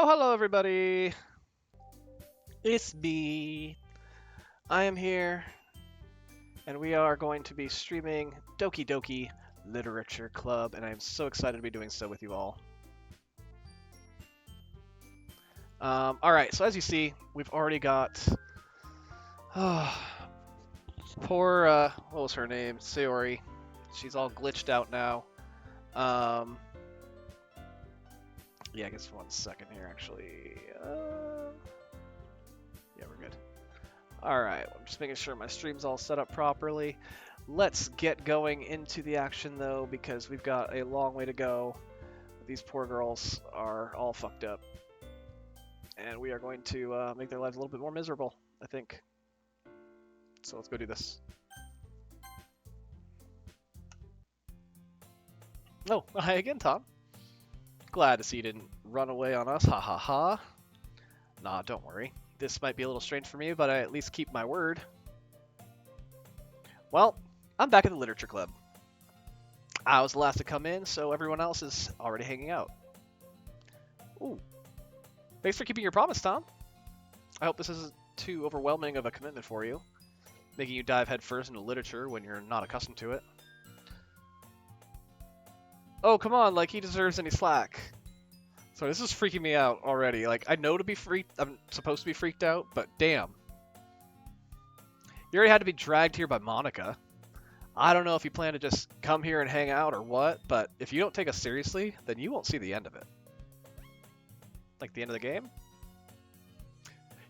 Oh, hello everybody! It's me. I am here, and we are going to be streaming Doki Doki Literature Club, and I am so excited to be doing so with you all. Alright, so as you see, we've already got... poor, what was her name? Sayori. She's all glitched out now. Yeah, I guess 1 second here, actually. Yeah, we're good. Alright, I'm just making sure my stream's all set up properly. Let's get going into the action, though, because we've got a long way to go. These poor girls are all fucked up. And we are going to make their lives a little bit more miserable, I think. So let's go do this. Oh, hi again, Tom. Glad to see you didn't run away on us, ha ha ha. Nah, don't worry. This might be a little strange for me, but I at least keep my word. Well, I'm back at the Literature Club. I was the last to come in, so everyone else is already hanging out. Ooh. Thanks for keeping your promise, Tom. I hope this isn't too overwhelming of a commitment for you, making you dive headfirst into literature when you're not accustomed to it. Oh, come on, like he deserves any slack. Sorry, this is freaking me out already. Like, I know I'm supposed to be freaked out, but damn. You already had to be dragged here by Monica. I don't know if you plan to just come here and hang out or what, but if you don't take us seriously, then you won't see the end of it. Like the end of the game?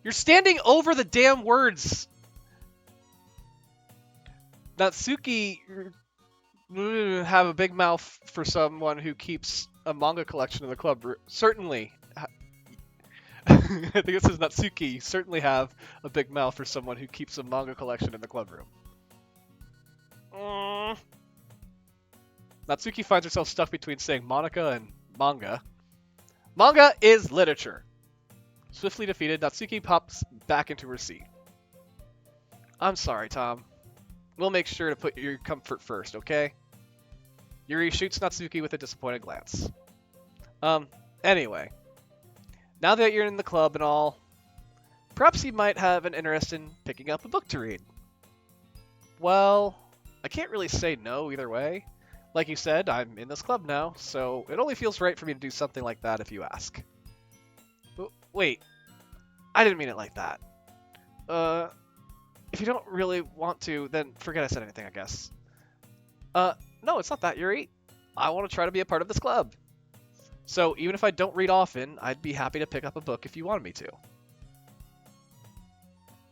You're standing over the damn words! Natsuki have a big mouth for someone who keeps a manga collection in the club. Certainly. I think it says Natsuki. Certainly have a big mouth for someone who keeps a manga collection in the club room. Natsuki finds herself stuck between saying Monica and manga. Manga is literature. Swiftly defeated, Natsuki pops back into her seat. I'm sorry, Tom. We'll make sure to put your comfort first, okay? Yuri shoots Natsuki with a disappointed glance. Anyway. Now that you're in the club and all, perhaps you might have an interest in picking up a book to read. Well, I can't really say no either way. Like you said, I'm in this club now, so it only feels right for me to do something like that if you ask. Wait, I didn't mean it like that. If you don't really want to, then forget I said anything, I guess. No, it's not that, Yuri. I want to try to be a part of this club. So even if I don't read often, I'd be happy to pick up a book if you wanted me to.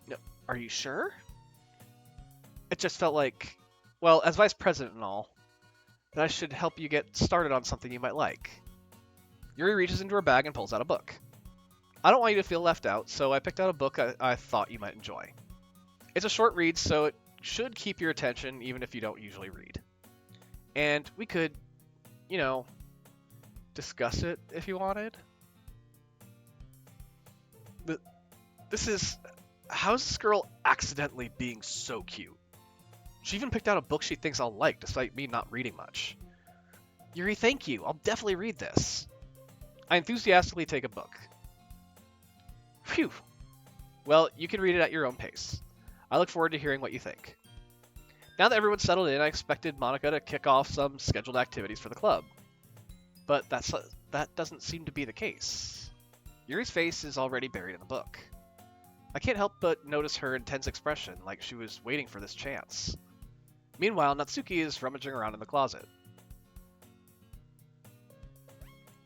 No, are you sure? It just felt like, well, as vice president and all, that I should help you get started on something you might like. Yuri reaches into her bag and pulls out a book. I don't want you to feel left out, so I picked out a book I thought you might enjoy. It's a short read, so it should keep your attention even if you don't usually read. And we could, you know, discuss it if you wanted. How's this girl accidentally being so cute? She even picked out a book she thinks I'll like, despite me not reading much. Yuri, thank you. I'll definitely read this. I enthusiastically take a book. Phew. Well, you can read it at your own pace. I look forward to hearing what you think. Now that everyone's settled in, I expected Monica to kick off some scheduled activities for the club. But that doesn't seem to be the case. Yuri's face is already buried in the book. I can't help but notice her intense expression, like she was waiting for this chance. Meanwhile, Natsuki is rummaging around in the closet.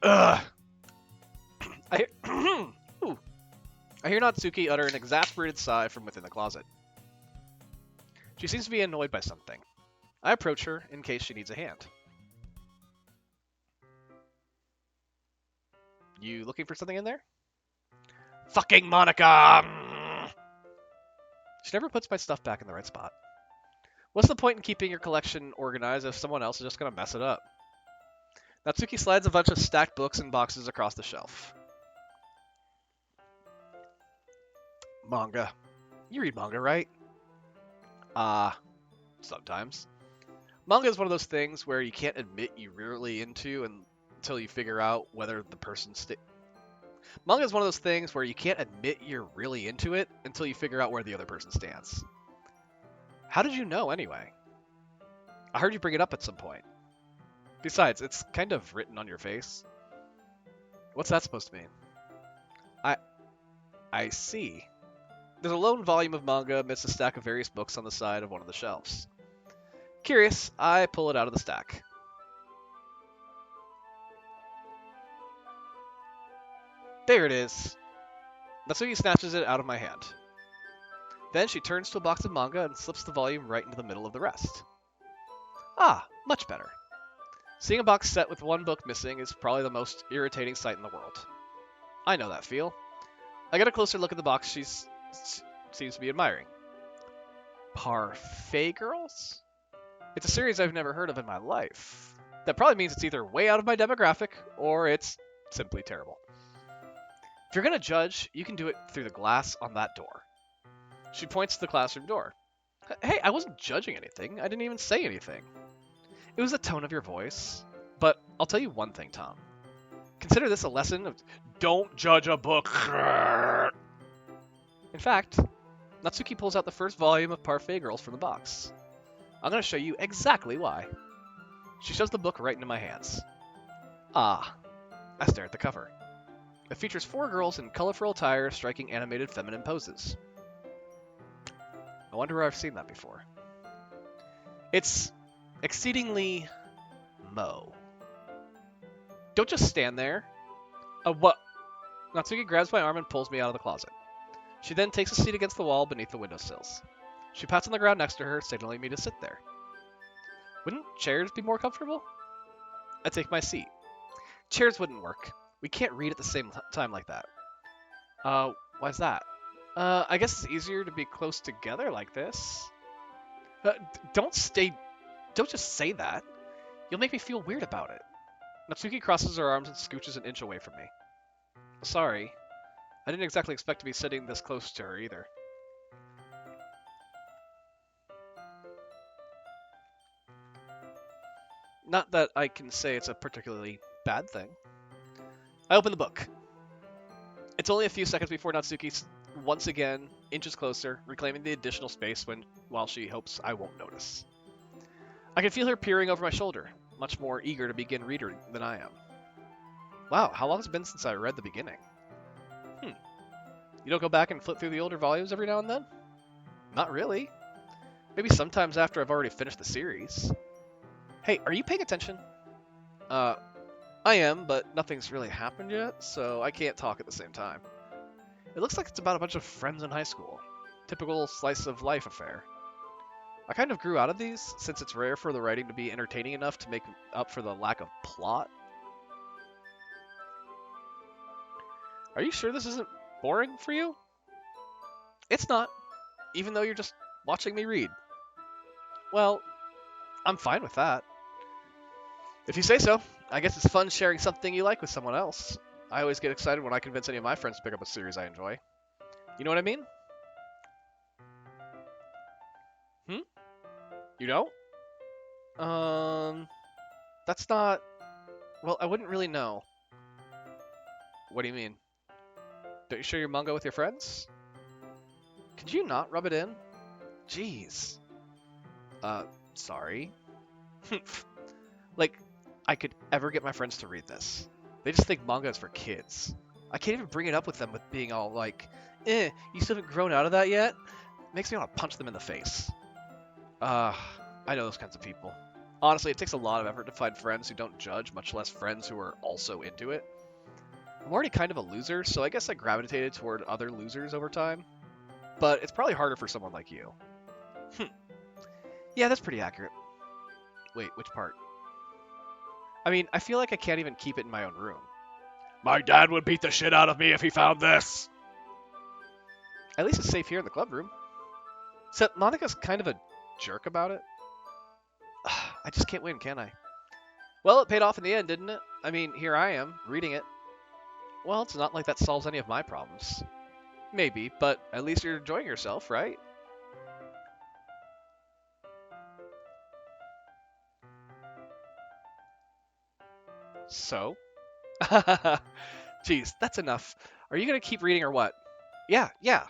Ugh! I hear Natsuki utter an exasperated sigh from within the closet. She seems to be annoyed by something. I approach her in case she needs a hand. You looking for something in there? Fucking Monica! She never puts my stuff back in the right spot. What's the point in keeping your collection organized if someone else is just gonna mess it up? Natsuki slides a bunch of stacked books and boxes across the shelf. Manga. You read manga, right? Sometimes. Manga is one of those things where you can't admit you're really into until you figure out whether the person Manga is one of those things where you can't admit you're really into it until you figure out where the other person stands. How did you know, anyway? I heard you bring it up at some point. Besides, it's kind of written on your face. What's that supposed to mean? I I see. There's a lone volume of manga amidst a stack of various books on the side of one of the shelves. Curious, I pull it out of the stack. There it is. Natsuki snatches it out of my hand. Then she turns to a box of manga and slips the volume right into the middle of the rest. Ah, much better. Seeing a box set with one book missing is probably the most irritating sight in the world. I know that feel. I get a closer look at the box she seems to be admiring. Parfait Girls? It's a series I've never heard of in my life. That probably means it's either way out of my demographic, or it's simply terrible. If you're gonna judge, you can do it through the glass on that door. She points to the classroom door. Hey, I wasn't judging anything. I didn't even say anything. It was the tone of your voice. But I'll tell you one thing, Tom. Consider this a lesson of don't judge a book. In fact, Natsuki pulls out the first volume of Parfait Girls from the box. I'm going to show you exactly why. She shoves the book right into my hands. Ah, I stare at the cover. It features 4 girls in colorful attire striking animated feminine poses. I wonder where I've seen that before. It's exceedingly Mo. Don't just stand there. What? Natsuki grabs my arm and pulls me out of the closet. She then takes a seat against the wall beneath the windowsills. She pats on the ground next to her, signaling me to sit there. Wouldn't chairs be more comfortable? I take my seat. Chairs wouldn't work. We can't read at the same time like that. Why's that? I guess it's easier to be close together like this. Don't just say that. You'll make me feel weird about it. Natsuki crosses her arms and scooches an inch away from me. Sorry. I didn't exactly expect to be sitting this close to her either. Not that I can say it's a particularly bad thing. I open the book. It's only a few seconds before Natsuki once again inches closer, reclaiming the additional space while she hopes I won't notice. I can feel her peering over my shoulder, much more eager to begin reading than I am. Wow, how long has it been since I read the beginning? You don't go back and flip through the older volumes every now and then? Not really. Maybe sometimes after I've already finished the series. Hey, are you paying attention? I am, but nothing's really happened yet, so I can't talk at the same time. It looks like it's about a bunch of friends in high school. Typical slice of life affair. I kind of grew out of these, since it's rare for the writing to be entertaining enough to make up for the lack of plot. Are you sure this isn't boring for you? It's not, even though you're just watching me read. Well, I'm fine with that. If you say so, I guess it's fun sharing something you like with someone else. I always get excited when I convince any of my friends to pick up a series I enjoy. You know what I mean? You don't? That's not... Well, I wouldn't really know. What do you mean? Don't you share your manga with your friends? Could you not rub it in? Jeez. Sorry. Like, I could ever get my friends to read this. They just think manga is for kids. I can't even bring it up with them with being all like, you still haven't grown out of that yet? Makes me want to punch them in the face. I know those kinds of people. Honestly, it takes a lot of effort to find friends who don't judge, much less friends who are also into it. I'm already kind of a loser, so I guess I gravitated toward other losers over time. But it's probably harder for someone like you. Yeah, that's pretty accurate. Wait, which part? I mean, I feel like I can't even keep it in my own room. My dad would beat the shit out of me if he found this! At least it's safe here in the club room. Except Monika's kind of a jerk about it. I just can't win, can I? Well, it paid off in the end, didn't it? I mean, here I am, reading it. Well, it's not like that solves any of my problems. Maybe, but at least you're enjoying yourself, right? So? Jeez, that's enough. Are you gonna keep reading or what? Yeah, yeah.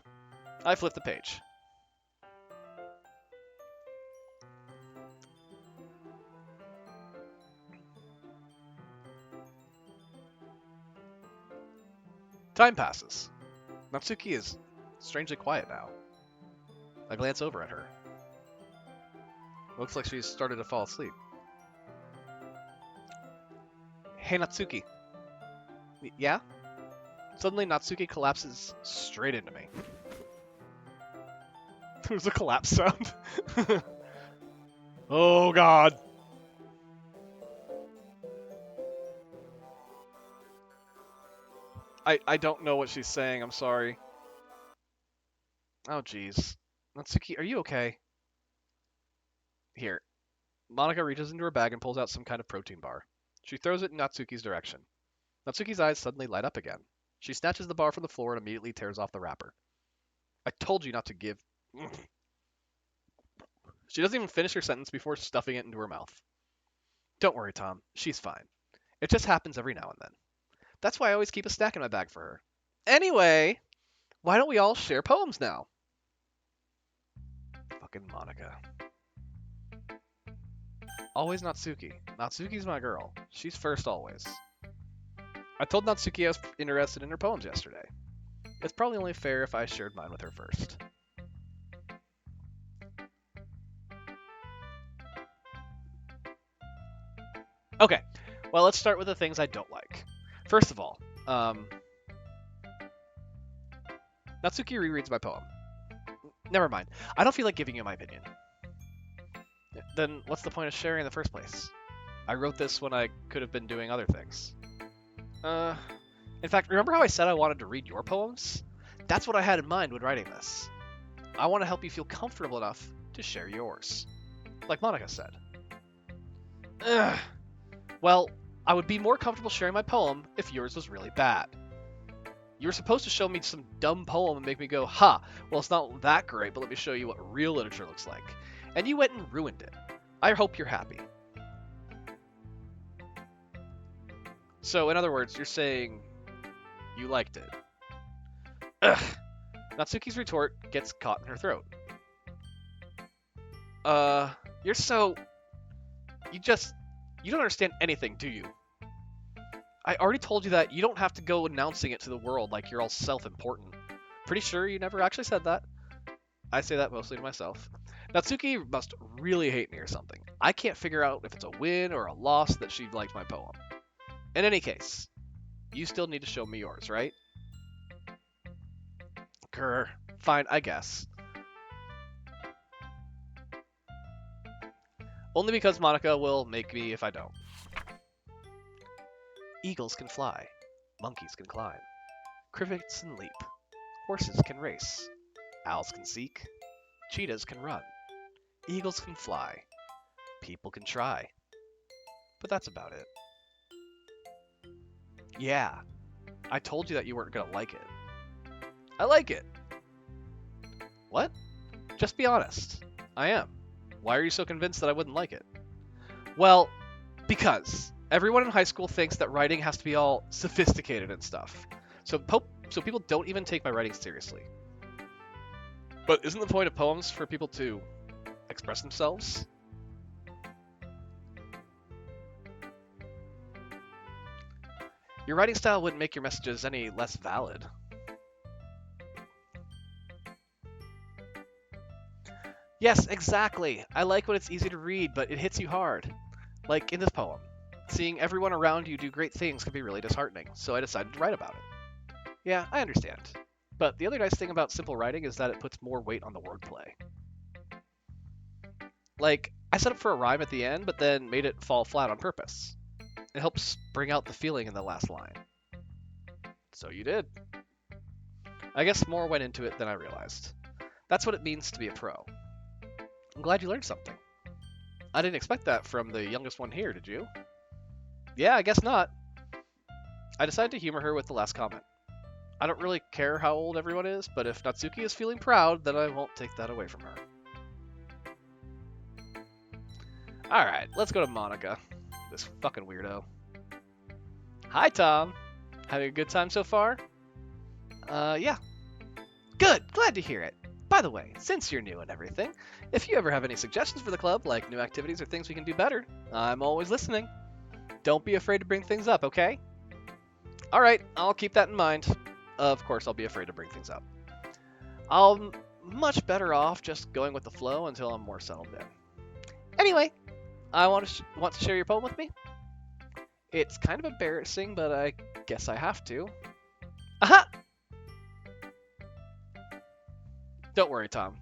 I flipped the page. Time passes. Natsuki is strangely quiet now. I glance over at her. Looks like she's started to fall asleep. Hey, Natsuki. Yeah? Suddenly, Natsuki collapses straight into me. There's a collapse sound. Oh, God. I don't know what she's saying. I'm sorry. Oh, jeez. Natsuki, are you okay? Here. Monica reaches into her bag and pulls out some kind of protein bar. She throws it in Natsuki's direction. Natsuki's eyes suddenly light up again. She snatches the bar from the floor and immediately tears off the wrapper. I told you not to give. She doesn't even finish her sentence before stuffing it into her mouth. Don't worry, Tom. She's fine. It just happens every now and then. That's why I always keep a stack in my bag for her. Anyway, why don't we all share poems now? Fucking Monica. Always Natsuki. Natsuki's my girl. She's first always. I told Natsuki I was interested in her poems yesterday. It's probably only fair if I shared mine with her first. Okay, well, let's start with the things I don't like. First of all, Natsuki rereads my poem. Never mind. I don't feel like giving you my opinion. Then what's the point of sharing in the first place? I wrote this when I could have been doing other things. In fact, remember how I said I wanted to read your poems? That's what I had in mind when writing this. I want to help you feel comfortable enough to share yours. Like Monica said. Ugh. Well, I would be more comfortable sharing my poem if yours was really bad. You were supposed to show me some dumb poem and make me go, ha, well, it's not that great, but let me show you what real literature looks like. And you went and ruined it. I hope you're happy. So, in other words, you're saying you liked it. Ugh. Natsuki's retort gets caught in her throat. You're so... You don't understand anything, do you? I already told you that you don't have to go announcing it to the world like you're all self-important. Pretty sure you never actually said that. I say that mostly to myself. Natsuki must really hate me or something. I can't figure out if it's a win or a loss that she liked my poem. In any case, you still need to show me yours, right? Grr. Fine, I guess. Only because Monica will make me if I don't. Eagles can fly. Monkeys can climb. Crickets can leap. Horses can race. Owls can seek. Cheetahs can run. Eagles can fly. People can try. But that's about it. Yeah, I told you that you weren't gonna like it. I like it. What? Just be honest. I am. Why are you so convinced that I wouldn't like it? Well, because everyone in high school thinks that writing has to be all sophisticated and stuff. So people don't even take my writing seriously. But isn't the point of poems for people to express themselves? Your writing style wouldn't make your messages any less valid. Yes, exactly. I like when it's easy to read, but it hits you hard. Like in this poem. Seeing everyone around you do great things can be really disheartening, so I decided to write about it. Yeah, I understand. But the other nice thing about simple writing is that it puts more weight on the wordplay. Like, I set up for a rhyme at the end, but then made it fall flat on purpose. It helps bring out the feeling in the last line. So you did. I guess more went into it than I realized. That's what it means to be a pro. I'm glad you learned something. I didn't expect that from the youngest one here, did you? Yeah, I guess not. I decided to humor her with the last comment. I don't really care how old everyone is, but if Natsuki is feeling proud, then I won't take that away from her. Alright, let's go to Monica. This fucking weirdo. Hi, Tom. Having a good time so far? Yeah. Good, glad to hear it. By the way, since you're new and everything, if you ever have any suggestions for the club, like new activities or things we can do better, I'm always listening. Don't be afraid to bring things up, okay? Alright, I'll keep that in mind. Of course, I'll be afraid to bring things up. I'm much better off just going with the flow until I'm more settled in. Anyway, I want to share your poem with me? It's kind of embarrassing, but I guess I have to. Aha! Don't worry, Tom.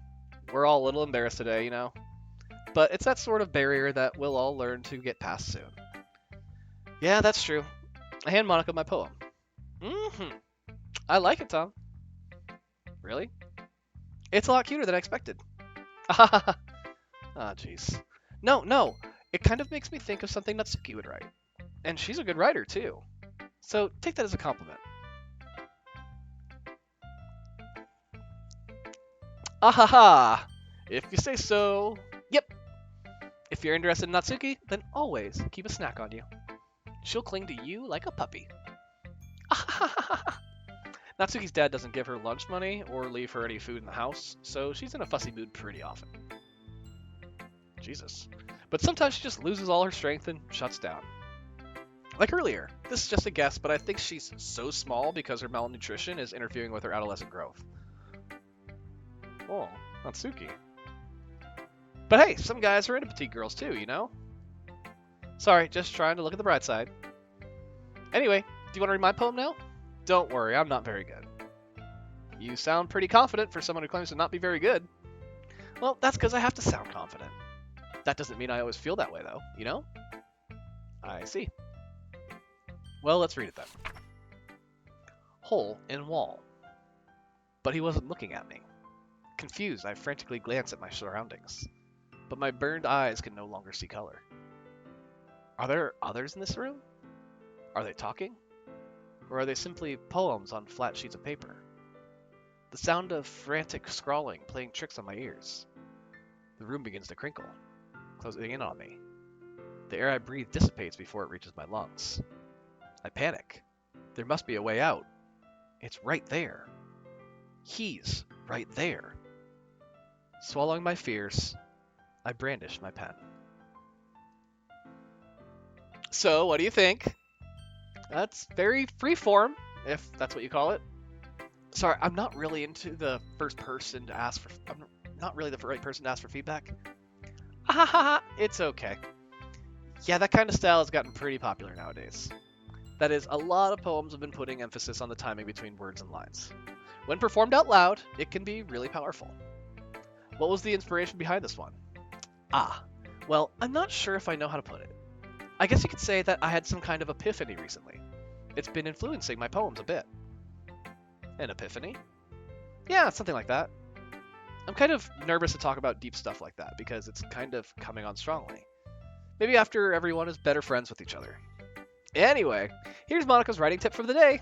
We're all a little embarrassed today, you know? But it's that sort of barrier that we'll all learn to get past soon. Yeah, that's true. I hand Monica my poem. Mm-hmm. I like it, Tom. Really? It's a lot cuter than I expected. Ah, jeez. No. It kind of makes me think of something Natsuki would write. And she's a good writer, too. So take that as a compliment. Ahaha! If you say so. Yep. If you're interested in Natsuki, then always keep a snack on you. She'll cling to you like a puppy. Natsuki's dad doesn't give her lunch money or leave her any food in the house, so she's in a fussy mood pretty often. Jesus. But sometimes she just loses all her strength and shuts down. Like earlier. This is just a guess, but I think she's so small because her malnutrition is interfering with her adolescent growth. Oh, Natsuki. But hey, some guys are into petite girls too, you know? Sorry, just trying to look at the bright side. Anyway, do you want to read my poem now? Don't worry, I'm not very good. You sound pretty confident for someone who claims to not be very good. Well, that's because I have to sound confident. That doesn't mean I always feel that way, though, you know? I see. Well, let's read it then. Hole in wall. But he wasn't looking at me. Confused, I frantically glance at my surroundings. But my burned eyes can no longer see color. Are there others in this room? Are they talking? Or are they simply poems on flat sheets of paper? The sound of frantic scrawling playing tricks on my ears. The room begins to crinkle, closing in on me. The air I breathe dissipates before it reaches my lungs. I panic. There must be a way out. It's right there. He's right there. Swallowing my fears, I brandish my pen. So, what do you think? That's very freeform, if that's what you call it. Sorry, I'm not really into the first person to ask for... I'm not really the right person to ask for feedback. It's okay. Yeah, that kind of style has gotten pretty popular nowadays. That is, a lot of poems have been putting emphasis on the timing between words and lines. When performed out loud, it can be really powerful. What was the inspiration behind this one? Well, I'm not sure if I know how to put it. I guess you could say that I had some kind of epiphany recently. It's been influencing my poems a bit. An epiphany? Yeah, something like that. I'm kind of nervous to talk about deep stuff like that because it's kind of coming on strongly. Maybe after everyone is better friends with each other. Anyway, here's Monica's writing tip for the day.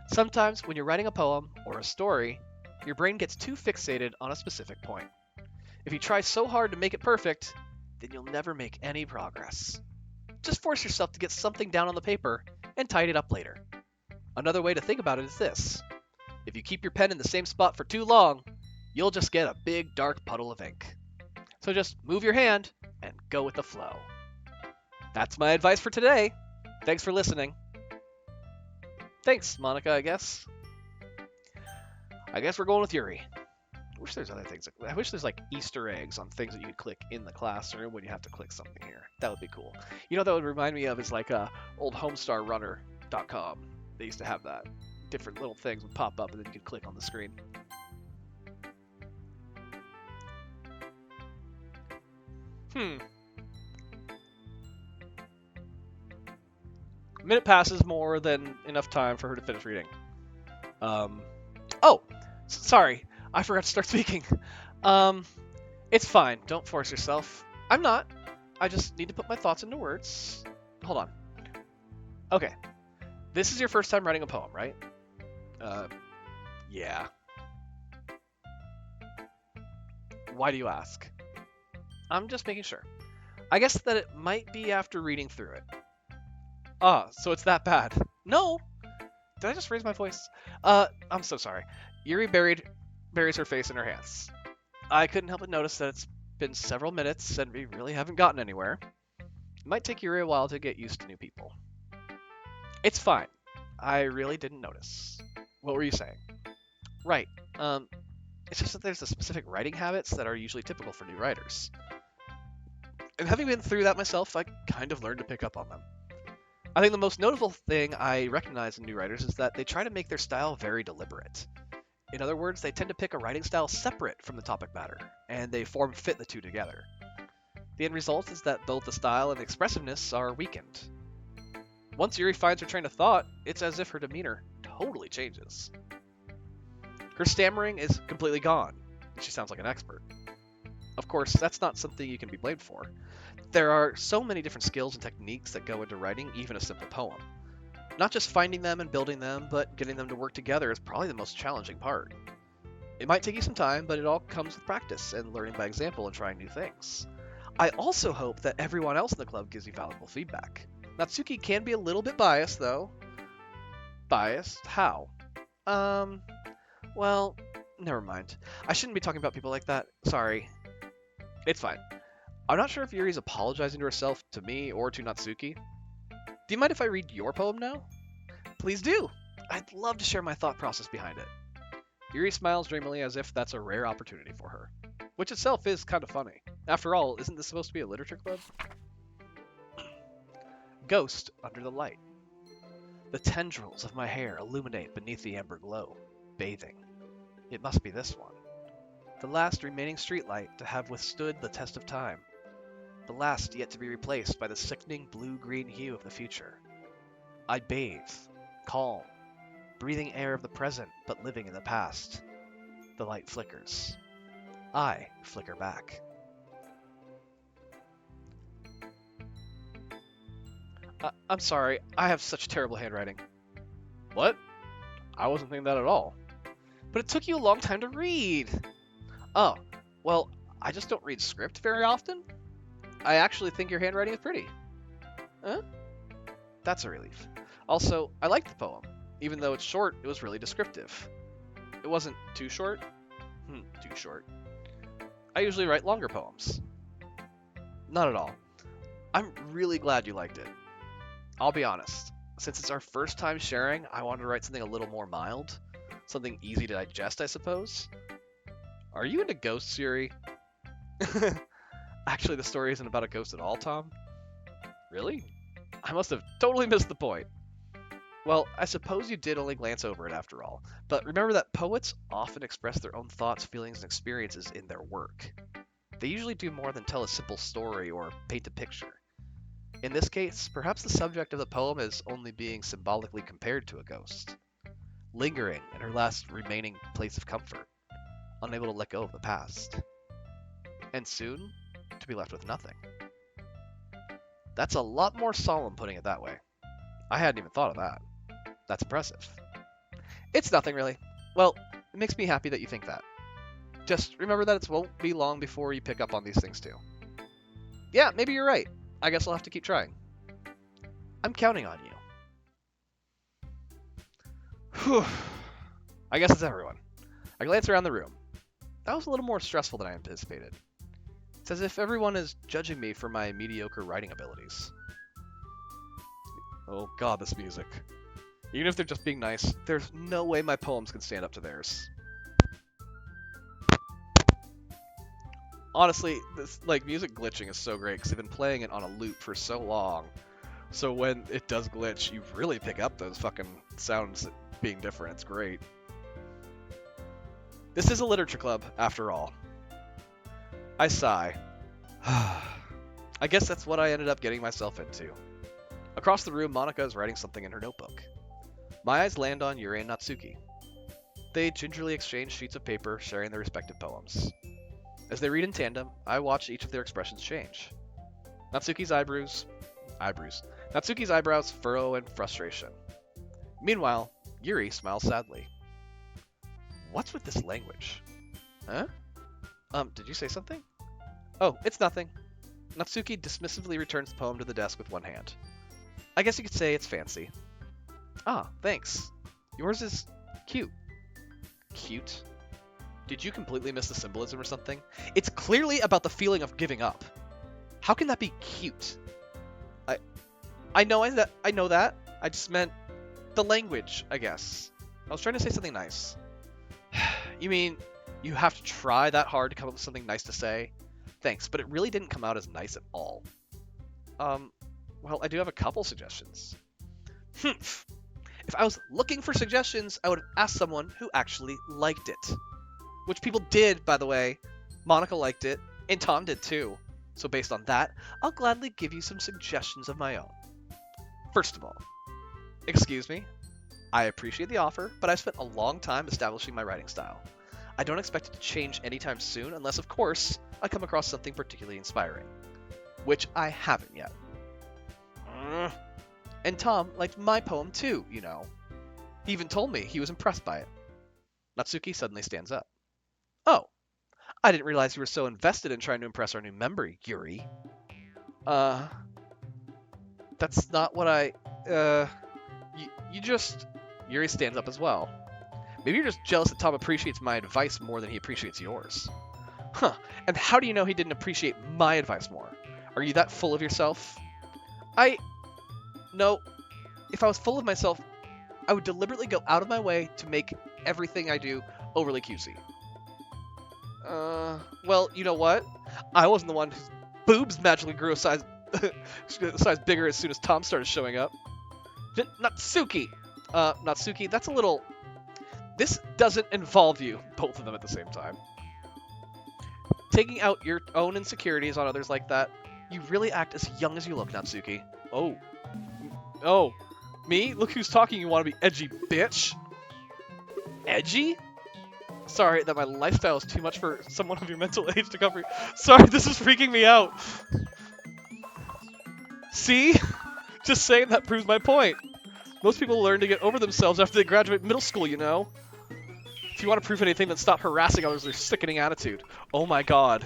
Sometimes when you're writing a poem or a story, your brain gets too fixated on a specific point. If you try so hard to make it perfect, then you'll never make any progress. Just force yourself to get something down on the paper and tidy it up later. Another way to think about it is this. If you keep your pen in the same spot for too long, you'll just get a big dark puddle of ink. So just move your hand and go with the flow. That's my advice for today. Thanks for listening. Thanks, Monica, I guess. I guess we're going with Yuri. I wish there's other things. I wish there's like Easter eggs on things that you could click in the classroom when you have to click something here. That would be cool. You know, that would remind me of is like old homestarrunner.com. They used to have that. Different little things would pop up and then you could click on the screen. A minute passes more than enough time for her to finish reading. Sorry. I forgot to start speaking. It's fine. Don't force yourself. I'm not. I just need to put my thoughts into words. Hold on. Okay. This is your first time writing a poem, right? Yeah. Why do you ask? I'm just making sure. I guess that it might be after reading through it. So it's that bad. No, Did I just raise my voice? I'm so sorry. Yuri buries her face in her hands. I couldn't help but notice that it's been several minutes and we really haven't gotten anywhere. It might take Yuri a while to get used to new people. It's fine. I really didn't notice. What were you saying? Right. Um, it's just that there's a specific writing habits that are usually typical for new writers. And having been through that myself, I kind of learned to pick up on them. I think the most notable thing I recognize in new writers is that they try to make their style very deliberate. In other words, they tend to pick a writing style separate from the topic matter, and they form fit the two together. The end result is that both the style and the expressiveness are weakened. Once Yuri finds her train of thought, it's as if her demeanor totally changes. Her stammering is completely gone, and she sounds like an expert. Of course, that's not something you can be blamed for. There are so many different skills and techniques that go into writing even a simple poem. Not just finding them and building them, but getting them to work together is probably the most challenging part. It might take you some time, but it all comes with practice and learning by example and trying new things. I also hope that everyone else in the club gives you valuable feedback. Natsuki can be a little bit biased, though. Biased? How? Well, never mind. I shouldn't be talking about people like that. Sorry. It's fine. I'm not sure if Yuri's apologizing to herself, to me, or to Natsuki. Do you mind if I read your poem now? Please do. I'd love to share my thought process behind it. Yuri smiles dreamily as if that's a rare opportunity for her, which itself is kind of funny. After all, isn't this supposed to be a literature club? Ghost under the light. The tendrils of my hair illuminate beneath the amber glow, bathing. It must be this one. The last remaining streetlight to have withstood the test of time. The last yet to be replaced by the sickening blue-green hue of the future. I bathe, calm, breathing air of the present but living in the past. The light flickers. I flicker back. I'm sorry, I have such terrible handwriting. What? I wasn't thinking that at all. But it took you a long time to read. Oh, well, I just don't read script very often. I actually think your handwriting is pretty. Huh? That's a relief. Also, I liked the poem. Even though it's short, it was really descriptive. It wasn't too short. Too short. I usually write longer poems. Not at all. I'm really glad you liked it. I'll be honest. Since it's our first time sharing, I wanted to write something a little more mild. Something easy to digest, I suppose. Are you into ghosts, Yuri? Actually, the story isn't about a ghost at all, Tom. Really? I must have totally missed the point. Well, I suppose you did only glance over it after all, but remember that poets often express their own thoughts, feelings, and experiences in their work. They usually do more than tell a simple story or paint a picture. In this case, perhaps the subject of the poem is only being symbolically compared to a ghost, lingering in her last remaining place of comfort, unable to let go of the past, and soon to be left with nothing. That's a lot more solemn putting it that way. I hadn't even thought of that. That's impressive. It's nothing really. Well, it makes me happy that you think that. Just remember that it won't be long before you pick up on these things too. Yeah, maybe you're right. I guess I'll have to keep trying. I'm counting on you. Whew. I guess it's everyone. I glance around the room. That was a little more stressful than I anticipated. It's as if everyone is judging me for my mediocre writing abilities. Oh god, this music. Even if they're just being nice, there's no way my poems can stand up to theirs. Honestly, this music glitching is so great because they've been playing it on a loop for so long. So when it does glitch, you really pick up those fucking sounds being different. It's great. This is a literature club, after all. I sigh. I guess that's what I ended up getting myself into. Across the room, Monica is writing something in her notebook. My eyes land on Yuri and Natsuki. They gingerly exchange sheets of paper, sharing their respective poems. As they read in tandem, I watch each of their expressions change. Natsuki's eyebrows furrow in frustration. Meanwhile, Yuri smiles sadly. What's with this language? Huh? Did you say something? Oh, it's nothing. Natsuki dismissively returns the poem to the desk with one hand. I guess you could say it's fancy. Ah, thanks. Yours is cute. Cute? Did you completely miss the symbolism or something? It's clearly about the feeling of giving up. How can that be cute? I I know that. I just meant the language, I guess. I was trying to say something nice. You mean you have to try that hard to come up with something nice to say? Thanks, but it really didn't come out as nice at all. Um, well, I do have a couple suggestions. If I was looking for suggestions, I would have asked someone who actually liked it. Which people did, by the way. Monica liked it, and Tom did too. So based on that, I'll gladly give you some suggestions of my own. First of all, excuse me, I appreciate the offer, but I've spent a long time establishing my writing style. I don't expect it to change anytime soon, unless, of course, I come across something particularly inspiring. Which I haven't yet. And Tom liked my poem too, you know. He even told me he was impressed by it. Natsuki suddenly stands up. Oh, I didn't realize you were so invested in trying to impress our new member, Yuri. Uh, that's not what you just... Yuri stands up as well. Maybe you're just jealous that Tom appreciates my advice more than he appreciates yours. Huh, and how do you know he didn't appreciate my advice more? Are you that full of yourself? No, if I was full of myself, I would deliberately go out of my way to make everything I do overly cutesy. Well, you know what? I wasn't the one whose boobs magically grew a size, size bigger as soon as Tom started showing up. Natsuki! Natsuki, that's a little... This doesn't involve you, both of them at the same time. Taking out your own insecurities on others like that, you really act as young as you look, Natsuki. Oh. Oh. Me? Look who's talking, you want to be edgy, bitch! Edgy? Sorry that my lifestyle is too much for someone of your mental age to cover. Sorry, this is freaking me out. See? Just saying that proves my point. Most people learn to get over themselves after they graduate middle school, you know? If you want to prove anything, then stop harassing others with your sickening attitude. Oh my god.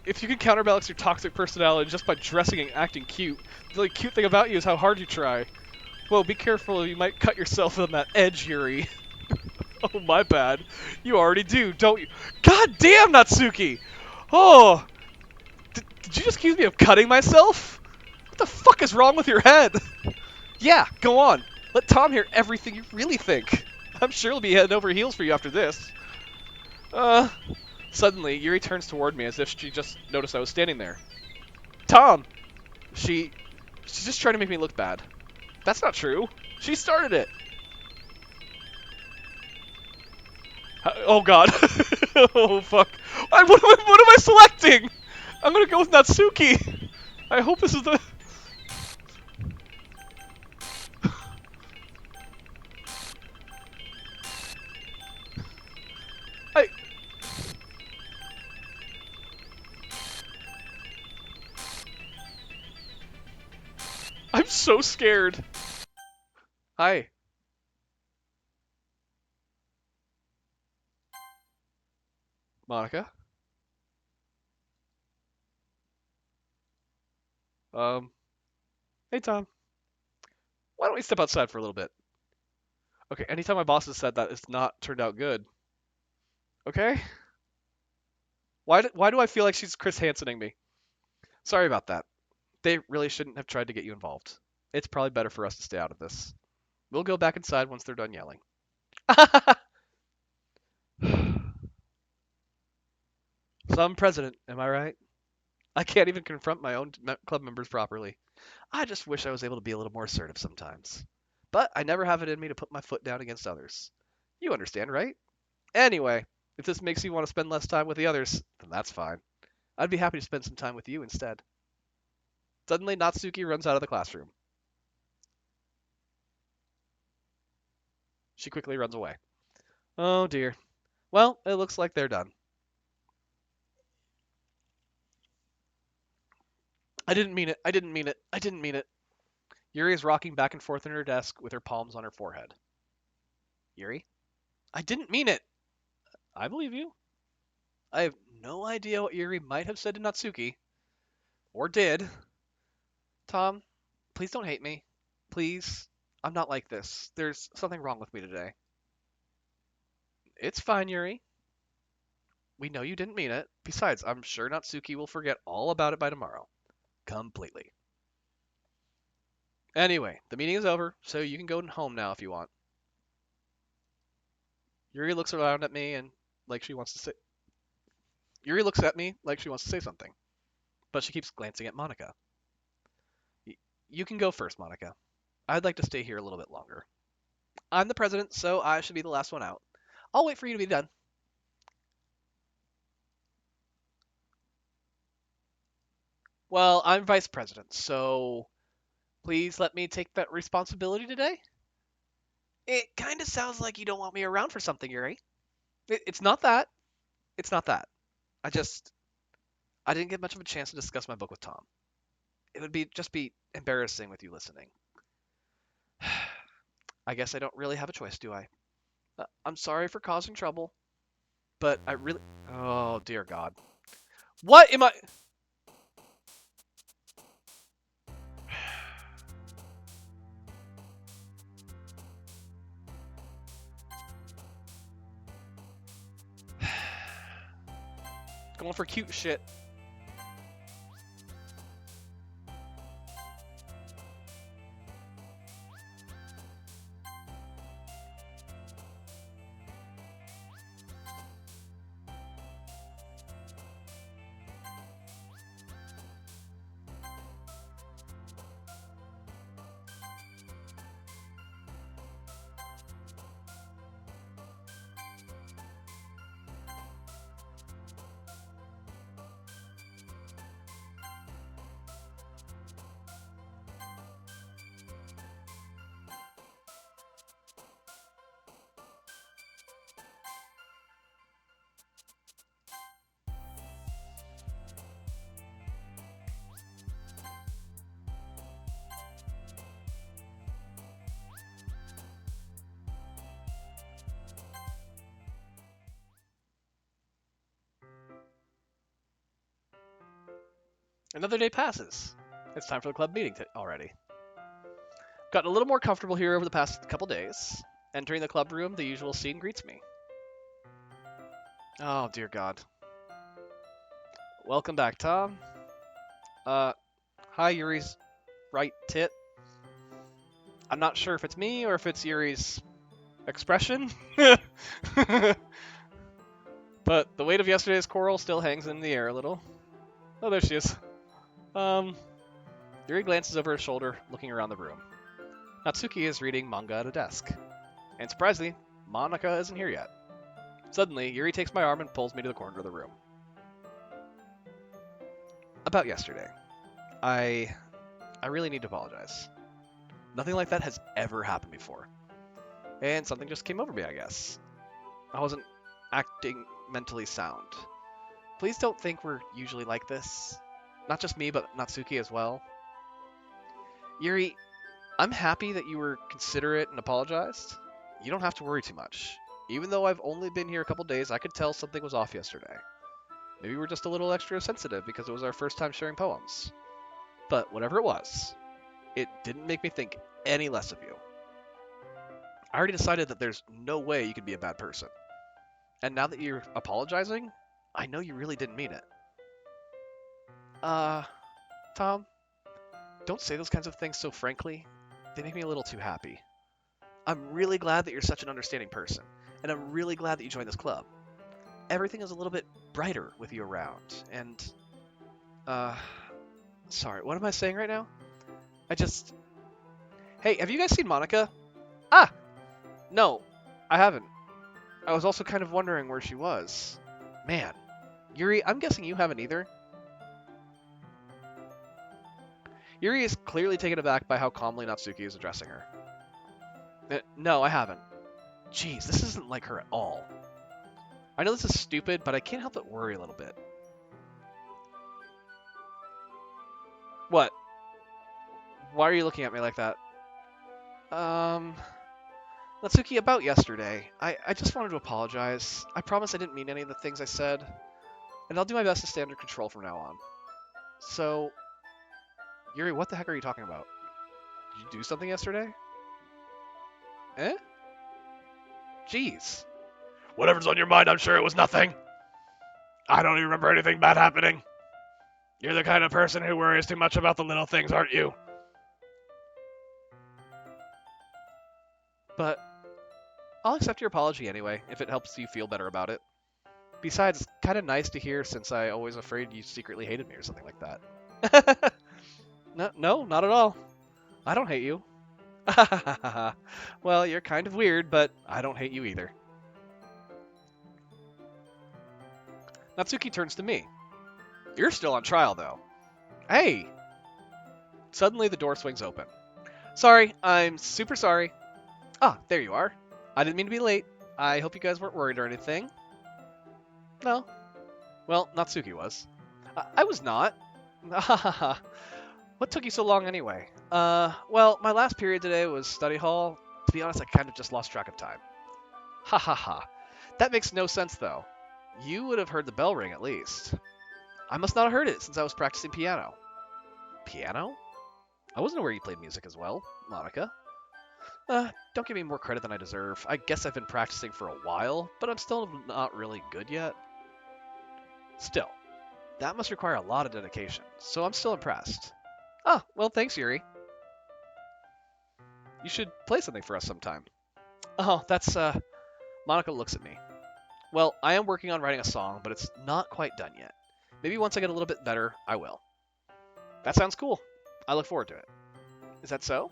If you can counterbalance your toxic personality just by dressing and acting cute, the only cute thing about you is how hard you try. Well, be careful, you might cut yourself on that edge, Yuri. Oh, my bad. You already do, don't you? God damn, Natsuki! Oh! Did you just accuse me of cutting myself? What the fuck is wrong with your head? Yeah, go on. Let Tom hear everything you really think. I'm sure he'll be head over heels for you after this. Suddenly, Yuri turns toward me as if she just noticed I was standing there. Tom! She's just trying to make me look bad. That's not true. She started it. Oh god. Oh fuck. What am I selecting? I'm gonna go with Natsuki. I hope this is the... I'm so scared. Hi. Monica? Hey Tom. Why don't we step outside for a little bit? Okay, anytime my boss has said that, it's not turned out good. Okay? Why do I feel like she's Chris Hansening me? Sorry about that. They really shouldn't have tried to get you involved. It's probably better for us to stay out of this. We'll go back inside once they're done yelling. So I'm president, am I right? I can't even confront my own club members properly. I just wish I was able to be a little more assertive sometimes. But I never have it in me to put my foot down against others. You understand, right? Anyway, if this makes you want to spend less time with the others, then that's fine. I'd be happy to spend some time with you instead. Suddenly, Natsuki runs out of the classroom. She quickly runs away. Oh dear. Well, it looks like they're done. I didn't mean it. I didn't mean it. I didn't mean it. Yuri is rocking back and forth in her desk with her palms on her forehead. Yuri? I didn't mean it. I believe you. I have no idea what Yuri might have said to Natsuki. Or did. Tom, please don't hate me. Please. I'm not like this. There's something wrong with me today. It's fine, Yuri. We know you didn't mean it. Besides, I'm sure Natsuki will forget all about it by tomorrow. Completely. Anyway, the meeting is over, so you can go home now if you want. Yuri looks around at me and like she wants to say Yuri looks at me like she wants to say something, but she keeps glancing at Monica. You can go first, Monica. I'd like to stay here a little bit longer. I'm the president, so I should be the last one out. I'll wait for you to be done. Well, I'm vice president, so please let me take that responsibility today. It kind of sounds like you don't want me around for something, Yuri. It's not that. It's not that. I just I didn't get much of a chance to discuss my book with Tom. It would be embarrassing with you listening. I guess I don't really have a choice, do I? I'm sorry for causing trouble, but I really Oh, dear God. What am I going for cute shit? Another day passes. It's time for the club meeting already. Gotten a little more comfortable here over the past couple days. Entering the club room, the usual scene greets me. Oh, dear God. Welcome back, Tom. Hi, Yuri's right tit. I'm not sure if it's me or if it's Yuri's expression. But the weight of yesterday's quarrel still hangs in the air a little. Oh, there she is. Yuri glances over his shoulder, looking around the room. Natsuki is reading manga at a desk. And surprisingly, Monica isn't here yet. Suddenly, Yuri takes my arm and pulls me to the corner of the room. About yesterday. I really need to apologize. Nothing like that has ever happened before. And something just came over me, I guess. I wasn't acting mentally sound. Please don't think we're usually like this. Not just me, but Natsuki as well. Yuri, I'm happy that you were considerate and apologized. You don't have to worry too much. Even though I've only been here a couple days, I could tell something was off yesterday. Maybe we're just a little extra sensitive because it was our first time sharing poems. But whatever it was, it didn't make me think any less of you. I already decided that there's no way you could be a bad person. And now that you're apologizing, I know you really didn't mean it. Tom, don't say those kinds of things so frankly. They make me a little too happy. I'm really glad that you're such an understanding person, and I'm really glad that you joined this club. Everything is a little bit brighter with you around, and, sorry, what am I saying right now? Hey, have you guys seen Monica? Ah! No, I haven't. I was also kind of wondering where she was. Man, Yuri, I'm guessing you haven't either. Yuri is clearly taken aback by how calmly Natsuki is addressing her. No, I haven't. Jeez, this isn't like her at all. I know this is stupid, but I can't help but worry a little bit. What? Why are you looking at me like that? Natsuki, about yesterday. I just wanted to apologize. I promise I didn't mean any of the things I said. And I'll do my best to stay under control from now on. So, Yuri, what the heck are you talking about? Did you do something yesterday? Eh? Jeez. Whatever's on your mind, I'm sure it was nothing. I don't even remember anything bad happening. You're the kind of person who worries too much about the little things, aren't you? But I'll accept your apology anyway, if it helps you feel better about it. Besides, it's kind of nice to hear since I always afraid you secretly hated me or something like that. No, not at all. I don't hate you. Well, you're kind of weird, but I don't hate you either. Natsuki turns to me. You're still on trial, though. Hey! Suddenly, the door swings open. Sorry, I'm super sorry. Ah, there you are. I didn't mean to be late. I hope you guys weren't worried or anything. No. Well, Natsuki was. I was not. What took you so long anyway? Well, my last period today was study hall. To be honest, I kind of just lost track of time. Ha ha ha. That makes no sense, though. You would have heard the bell ring at least. I must not have heard it since I was practicing piano. Piano? I wasn't aware you played music as well, Monica. Don't give me more credit than I deserve. I guess I've been practicing for a while, but I'm still not really good yet. Still, that must require a lot of dedication, so I'm still impressed. Ah, well, thanks, Yuri. You should play something for us sometime. Oh, that's, Monica looks at me. Well, I am working on writing a song, but it's not quite done yet. Maybe once I get a little bit better, I will. That sounds cool. I look forward to it. Is that so?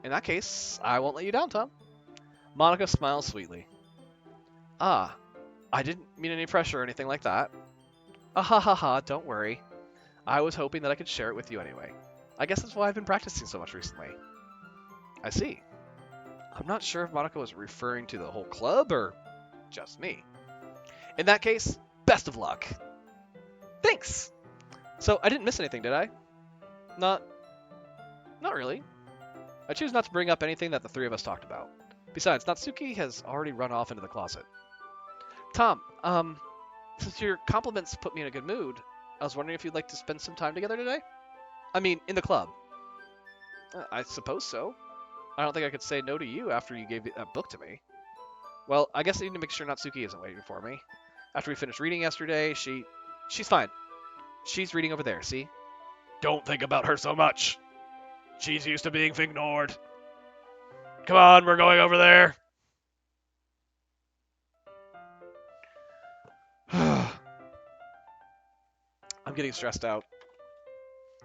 In that case, I won't let you down, Tom. Monica smiles sweetly. Ah, I didn't mean any pressure or anything like that. Ah ha ha ha, don't worry. I was hoping that I could share it with you anyway. I guess that's why I've been practicing so much recently. I see. I'm not sure if Monica was referring to the whole club or just me. In that case, best of luck. Thanks! So, I didn't miss anything, did I? Not really. I choose not to bring up anything that the three of us talked about. Besides, Natsuki has already run off into the closet. Tom, since your compliments put me in a good mood, I was wondering if you'd like to spend some time together today? I mean, in the club. I suppose so. I don't think I could say no to you after you gave that book to me. Well, I guess I need to make sure Natsuki isn't waiting for me. After we finished reading yesterday, she's fine. She's reading over there, see? Don't think about her so much. She's used to being ignored. Come on, we're going over there. I'm getting stressed out.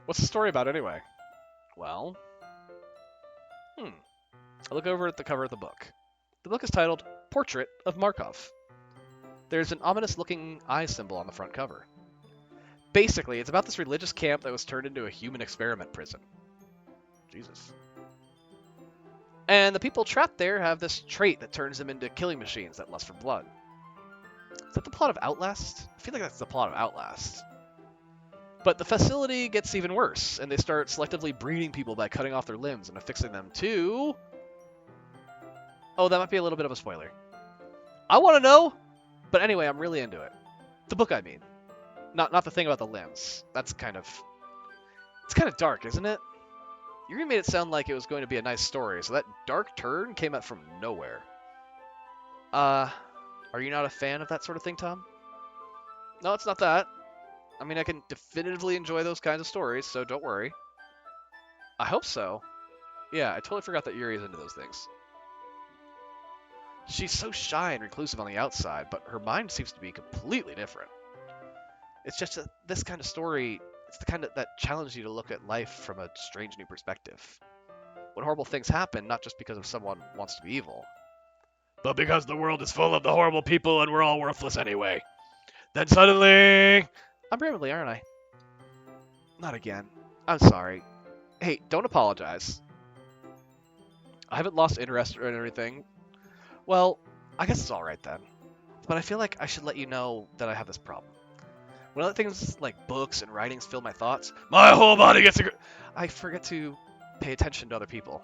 What's the story about anyway? Well, I look over at the cover of the book. The book is titled Portrait of Markov. There's an ominous-looking eye symbol on the front cover. Basically, it's about this religious camp that was turned into a human experiment prison. Jesus. And the people trapped there have this trait that turns them into killing machines that lust for blood. Is that the plot of Outlast? I feel like that's the plot of Outlast. But the facility gets even worse, and they start selectively breeding people by cutting off their limbs and affixing them to... Oh, that might be a little bit of a spoiler. I want to know! But anyway, I'm really into it. The book, I mean. Not the thing about the limbs. That's kind of... It's kind of dark, isn't it? Yuri made it sound like it was going to be a nice story, so that dark turn came out from nowhere. Are you not a fan of that sort of thing, Tom? No, it's not that. I mean, I can definitively enjoy those kinds of stories, so don't worry. I hope so. Yeah, I totally forgot that Yuri is into those things. She's so shy and reclusive on the outside, but her mind seems to be completely different. It's just that this kind of story, it's the kind of that challenges you to look at life from a strange new perspective. When horrible things happen, not just because of someone wants to be evil. But because the world is full of the horrible people and we're all worthless anyway. Then suddenly... I'm rambling, aren't I? Not again. I'm sorry. Hey, don't apologize. I haven't lost interest or anything. Well, I guess it's alright then. But I feel like I should let you know that I have this problem. When other things like books and writings fill my thoughts, my whole body gets... I forget to pay attention to other people.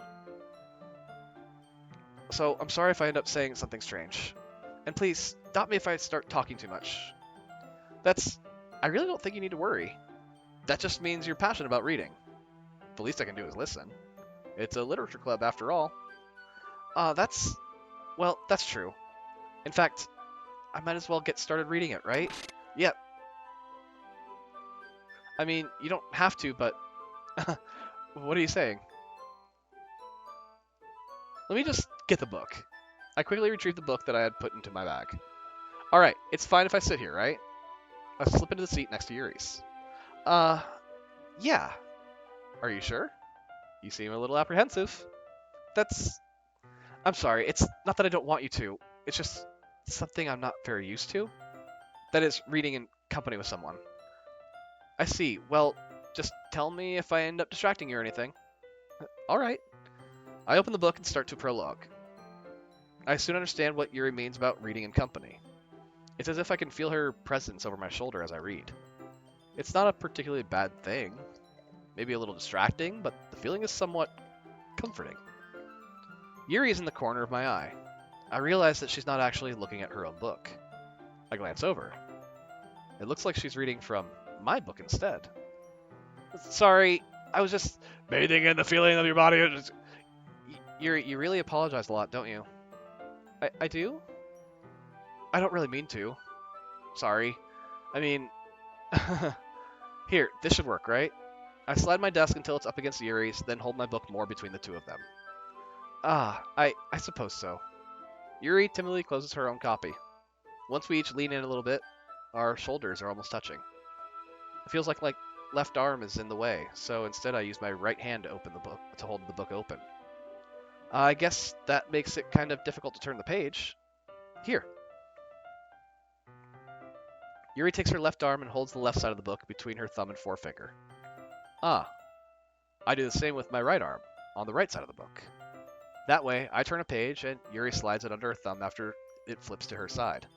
So I'm sorry if I end up saying something strange. And please, stop me if I start talking too much. I really don't think you need to worry. That just means you're passionate about reading. The least I can do is listen. It's a literature club after all. That's true. In fact, I might as well get started reading it, right? Yep. I mean, you don't have to, but what are you saying? Let me just get the book. I quickly retrieved the book that I had put into my bag. Alright, it's fine if I sit here, right? I slip into the seat next to Yuri's. Uh, yeah. Are you sure? You seem a little apprehensive. That's... I'm sorry, it's not that I don't want you to. It's just something I'm not very used to. That is, reading in company with someone. I see. Well, just tell me if I end up distracting you or anything. Alright. I open the book and start to prologue. I soon understand what Yuri means about reading in company. It's as if I can feel her presence over my shoulder as I read. It's not a particularly bad thing. Maybe a little distracting, but the feeling is somewhat comforting. Yuri is in the corner of my eye. I realize that she's not actually looking at her own book. I glance over. It looks like she's reading from my book instead. Sorry, I was just... Bathing in the feeling of your body. Yuri, you really apologize a lot, don't you? I do? I don't really mean to. Sorry. I mean... Here, this should work, right? I slide my desk until it's up against Yuri's, then hold my book more between the two of them. I suppose so. Yuri timidly closes her own copy. Once we each lean in a little bit, our shoulders are almost touching. It feels like my left arm is in the way, so instead I use my right hand to hold the book open. I guess that makes it kind of difficult to turn the page. Here. Yuri takes her left arm and holds the left side of the book between her thumb and forefinger. I do the same with my right arm, on the right side of the book. That way, I turn a page and Yuri slides it under her thumb after it flips to her side.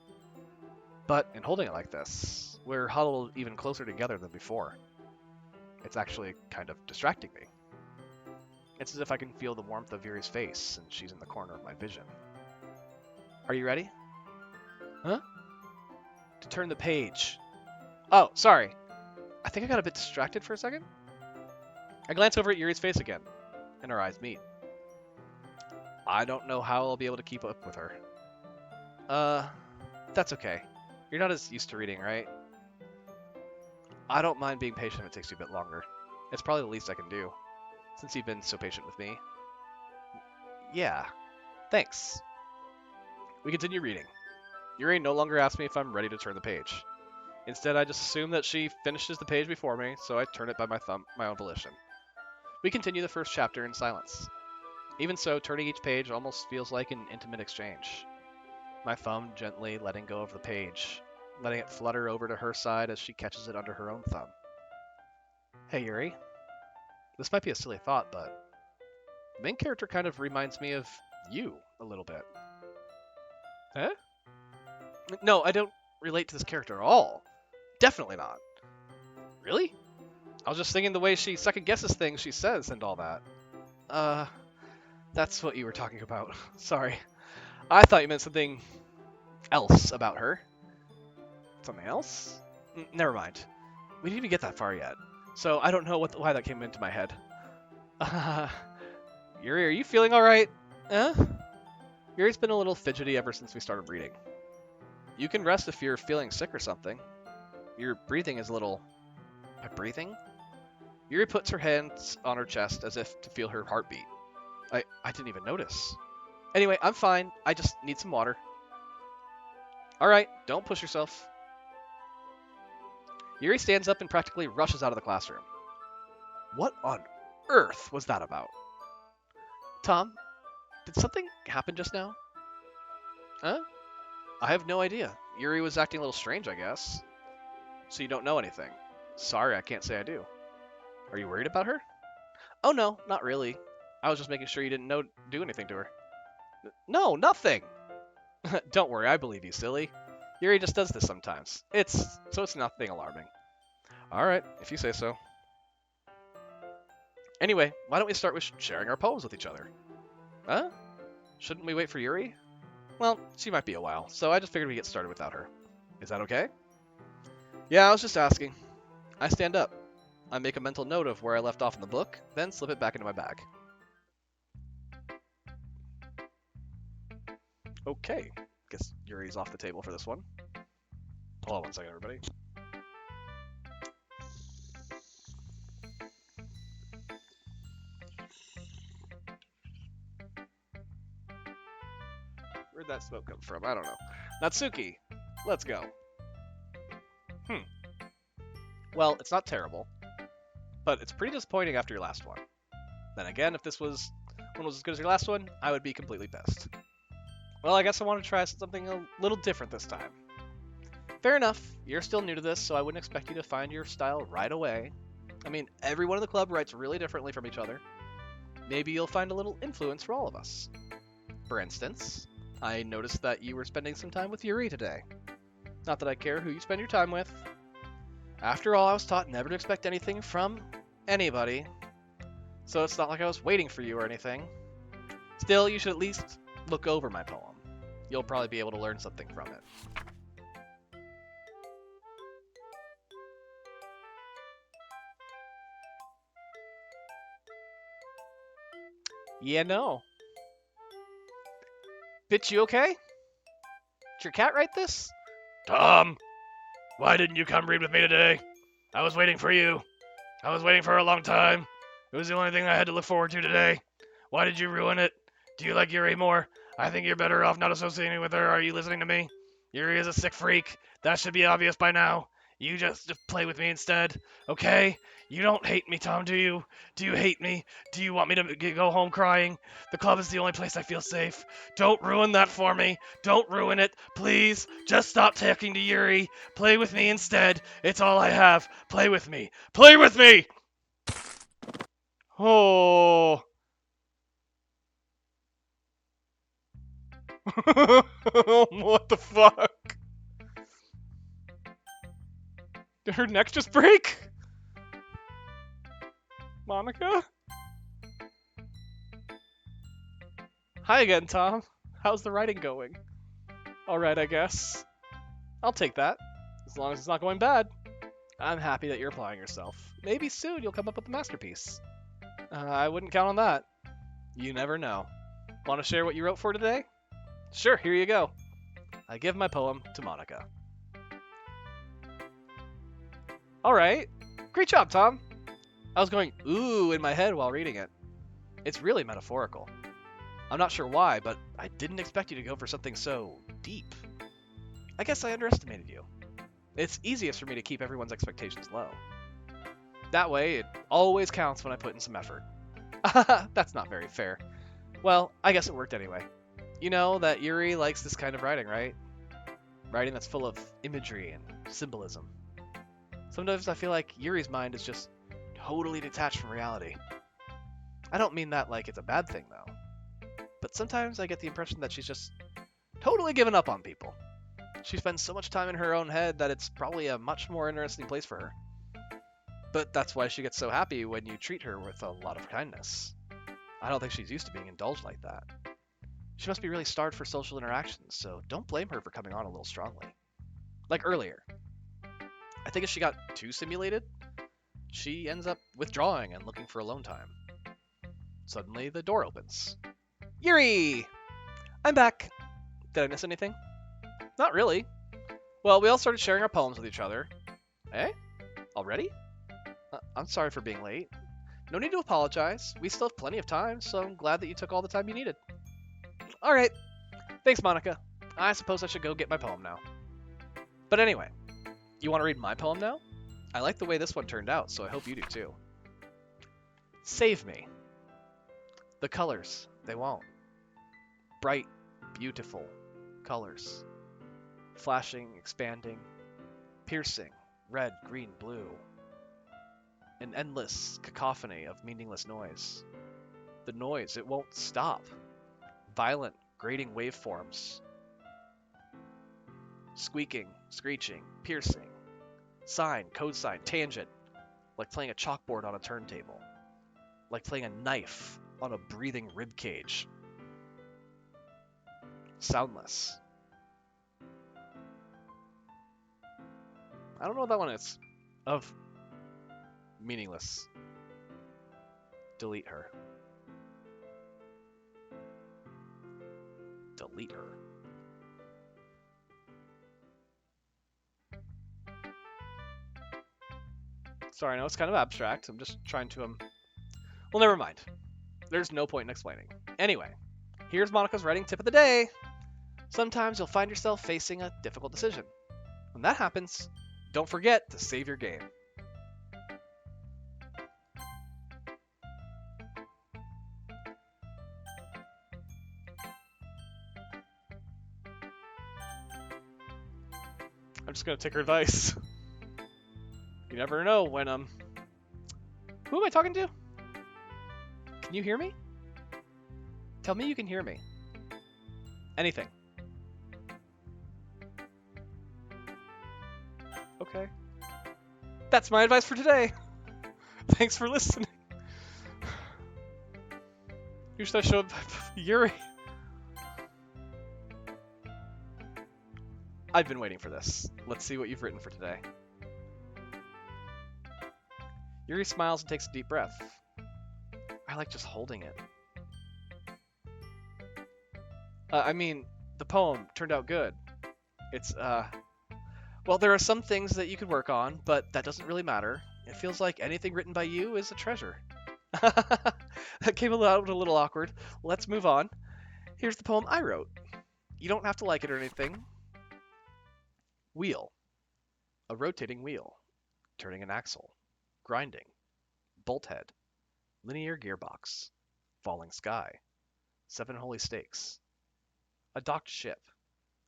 But in holding it like this, we're huddled even closer together than before. It's actually kind of distracting me. It's as if I can feel the warmth of Yuri's face, and she's in the corner of my vision. Are you ready? Huh? To turn the page. Oh, sorry. I think I got a bit distracted for a second. I glance over at Yuri's face again, and our eyes meet. I don't know how I'll be able to keep up with her. That's okay. You're not as used to reading, right? I don't mind being patient if it takes you a bit longer. It's probably the least I can do, since you've been so patient with me. Yeah, thanks. We continue reading. Yuri no longer asks me if I'm ready to turn the page. Instead, I just assume that she finishes the page before me, so I turn it by my own volition. We continue the first chapter in silence. Even so, turning each page almost feels like an intimate exchange. My thumb gently letting go of the page, letting it flutter over to her side as she catches it under her own thumb. Hey, Yuri. This might be a silly thought, but the main character kind of reminds me of you a little bit. Huh? No, I don't relate to this character at all. Definitely not. Really? I was just thinking the way she second guesses things she says and all that. That's what you were talking about. Sorry. I thought you meant something else about her. Something else? Never mind. We didn't even get that far yet. So I don't know why that came into my head. Yuri, are you feeling alright? Huh? Yuri's been a little fidgety ever since we started reading. You can rest if you're feeling sick or something. Your breathing is a little... My breathing? Yuri puts her hands on her chest as if to feel her heartbeat. I didn't even notice. Anyway, I'm fine. I just need some water. Alright, don't push yourself. Yuri stands up and practically rushes out of the classroom. What on earth was that about? Tom, did something happen just now? Huh? I have no idea. Yuri was acting a little strange, I guess. So you don't know anything? Sorry, I can't say I do. Are you worried about her? Oh no, not really. I was just making sure you didn't do anything to her. No, nothing! Don't worry, I believe you, silly. Yuri just does this sometimes. It's nothing alarming. Alright, if you say so. Anyway, why don't we start with sharing our poems with each other? Huh? Shouldn't we wait for Yuri? Well, she might be a while, so I just figured we'd get started without her. Is that okay? Yeah, I was just asking. I stand up. I make a mental note of where I left off in the book, then slip it back into my bag. Okay. Guess Yuri's off the table for this one. Hold on one second, everybody. Where'd that smoke come from? I don't know. Natsuki, let's go. Well, it's not terrible, but it's pretty disappointing after your last one. Then again, if this was one was as good as your last one, I would be completely pissed. Well, I guess I want to try something a little different this time. Fair enough, you're still new to this, so I wouldn't expect you to find your style right away. I mean, everyone in the club writes really differently from each other. Maybe you'll find a little influence for all of us. For instance, I noticed that you were spending some time with Yuri today. Not that I care who you spend your time with. After all, I was taught never to expect anything from anybody, so it's not like I was waiting for you or anything. Still, you should at least look over my poem. You'll probably be able to learn something from it. Yeah, no. Bitch, you okay? Did your cat write this? Tom, why didn't you come read with me today? I was waiting for you. I was waiting for a long time. It was the only thing I had to look forward to today. Why did you ruin it? Do you like Yuri more? I think you're better off not associating with her. Are you listening to me? Yuri is a sick freak. That should be obvious by now. You just play with me instead, okay? You don't hate me, Tom, do you? Do you hate me? Do you want me to go home crying? The club is the only place I feel safe. Don't ruin that for me. Don't ruin it. Please, just stop talking to Yuri. Play with me instead. It's all I have. Play with me. Play with me! Oh. What the fuck? Did her neck just break? Monica? Hi again, Tom. How's the writing going? Alright, I guess. I'll take that. As long as it's not going bad. I'm happy that you're applying yourself. Maybe soon you'll come up with a masterpiece. I wouldn't count on that. You never know. Want to share what you wrote for today? Sure, here you go. I give my poem to Monica. Alright. Great job, Tom. I was going ooh in my head while reading it. It's really metaphorical. I'm not sure why, but I didn't expect you to go for something so deep. I guess I underestimated you. It's easiest for me to keep everyone's expectations low. That way, it always counts when I put in some effort. That's not very fair. Well, I guess it worked anyway. You know that Yuri likes this kind of writing, right? Writing that's full of imagery and symbolism. Sometimes I feel like Yuri's mind is just totally detached from reality. I don't mean that like it's a bad thing, though. But sometimes I get the impression that she's just totally given up on people. She spends so much time in her own head that it's probably a much more interesting place for her. But that's why she gets so happy when you treat her with a lot of kindness. I don't think she's used to being indulged like that. She must be really starved for social interactions, so don't blame her for coming on a little strongly. Like earlier. I think if she got too simulated, she ends up withdrawing and looking for alone time. Suddenly, the door opens. Yuri! I'm back. Did I miss anything? Not really. Well, we all started sharing our poems with each other. Eh? Already? I'm sorry for being late. No need to apologize. We still have plenty of time, so I'm glad that you took all the time you needed. Alright. Thanks, Monica. I suppose I should go get my poem now. But anyway, you want to read my poem now? I like the way this one turned out, so I hope you do too. Save me. The colors, they won't. Bright, beautiful colors. Flashing, expanding, piercing, red, green, blue. An endless cacophony of meaningless noise. The noise, it won't stop. Violent, grating waveforms. Squeaking, screeching, piercing. Sine, cosine, tangent. Like playing a chalkboard on a turntable. Like playing a knife on a breathing rib cage. Soundless. I don't know what that one is. Of meaningless. Delete her. Delete her. Sorry, I know it's kind of abstract. I'm just trying to Well, never mind. There's no point in explaining. Anyway, here's Monica's writing tip of the day. Sometimes you'll find yourself facing a difficult decision. When that happens, don't forget to save your game. I'm just gonna take her advice. You never know when Who am I talking to? Can you hear me? Tell me you can hear me. Anything. Okay. That's my advice for today. Thanks for listening. Who should I show up? Yuri. I've been waiting for this. Let's see what you've written for today. Yuri smiles and takes a deep breath. I like just holding it. The poem turned out good. It's, well, there are some things that you could work on, but that doesn't really matter. It feels like anything written by you is a treasure. That came out a little awkward. Let's move on. Here's the poem I wrote. You don't have to like it or anything. Wheel. A rotating wheel. Turning an axle. Grinding. Bolt head. Linear gearbox. Falling sky. 7 holy stakes. A docked ship.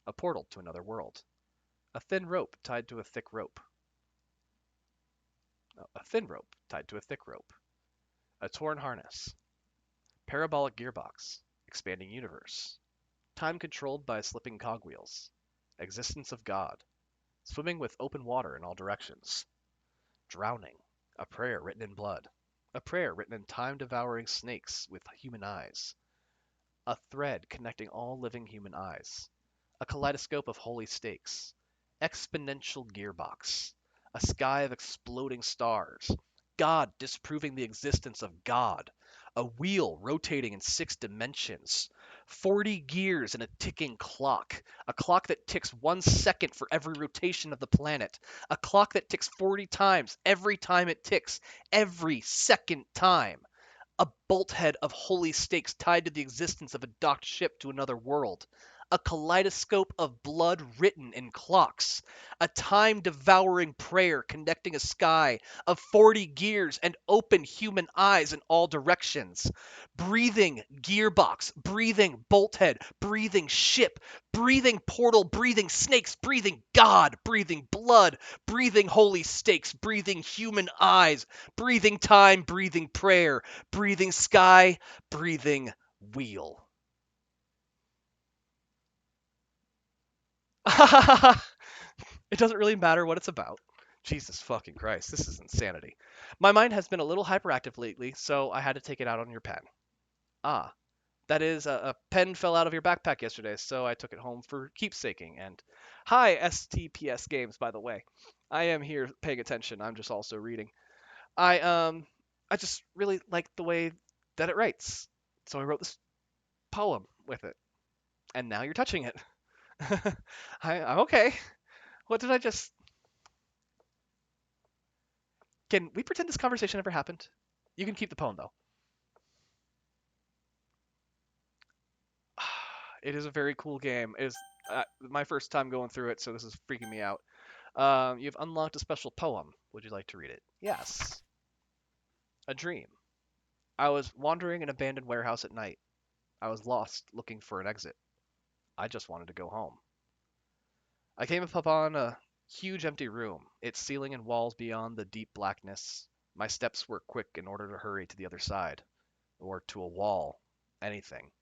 A portal to another world. A thin rope tied to a thick rope. A thin rope tied to a thick rope. A torn harness. Parabolic gearbox. Expanding universe. Time controlled by slipping cogwheels. Existence of God. Swimming with open water in all directions. Drowning. A prayer written in blood. A prayer written in time-devouring snakes with human eyes. A thread connecting all living human eyes. A kaleidoscope of holy stakes. Exponential gearbox. A sky of exploding stars. God disproving the existence of God. A wheel rotating in 6 dimensions. 40 gears in a ticking clock. A clock that ticks 1 second for every rotation of the planet. A clock that ticks 40 times every time it ticks. Every second time. A bolt head of holy stakes tied to the existence of a docked ship to another world. A kaleidoscope of blood written in clocks. A time-devouring prayer connecting a sky of 40 gears and open human eyes in all directions. Breathing gearbox, breathing bolt head, breathing ship, breathing portal, breathing snakes, breathing God, breathing blood, breathing holy stakes, breathing human eyes, breathing time, breathing prayer, breathing sky, breathing wheel. It doesn't really matter what it's about. Jesus fucking Christ, this is insanity. My mind has been a little hyperactive lately, so I had to take it out on your pen. Ah, that is, a pen fell out of your backpack yesterday, so I took it home for keepsaking. And hi, STPS Games, by the way. I am here paying attention. I'm just also reading. I just really like the way that it writes, so I wrote this poem with it. And now you're touching it. I'm okay. What did I just... Can we pretend this conversation never happened? You can keep the poem, though. It is a very cool game. It is my first time going through it, so this is freaking me out. You've unlocked a special poem. Would you like to read it? Yes. A dream. I was wandering an abandoned warehouse at night. I was lost, looking for an exit. I just wanted to go home. I came upon a huge empty room, its ceiling and walls beyond the deep blackness. My steps were quick in order to hurry to the other side, or to a wall, anything.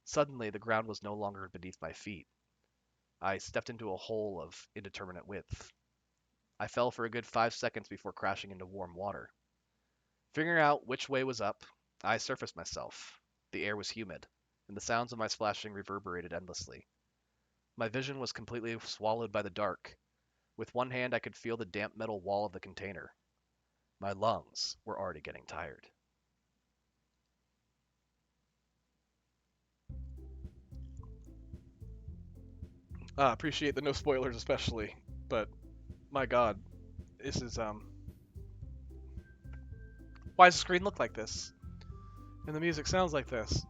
Suddenly, the ground was no longer beneath my feet. I stepped into a hole of indeterminate width. I fell for a good 5 seconds before crashing into warm water. Figuring out which way was up, I surfaced myself. The air was humid, and the sounds of my splashing reverberated endlessly. My vision was completely swallowed by the dark. With one hand, I could feel the damp metal wall of the container. My lungs were already getting tired. Appreciate the no spoilers especially, but my god, this is Why does the screen look like this? And the music sounds like this.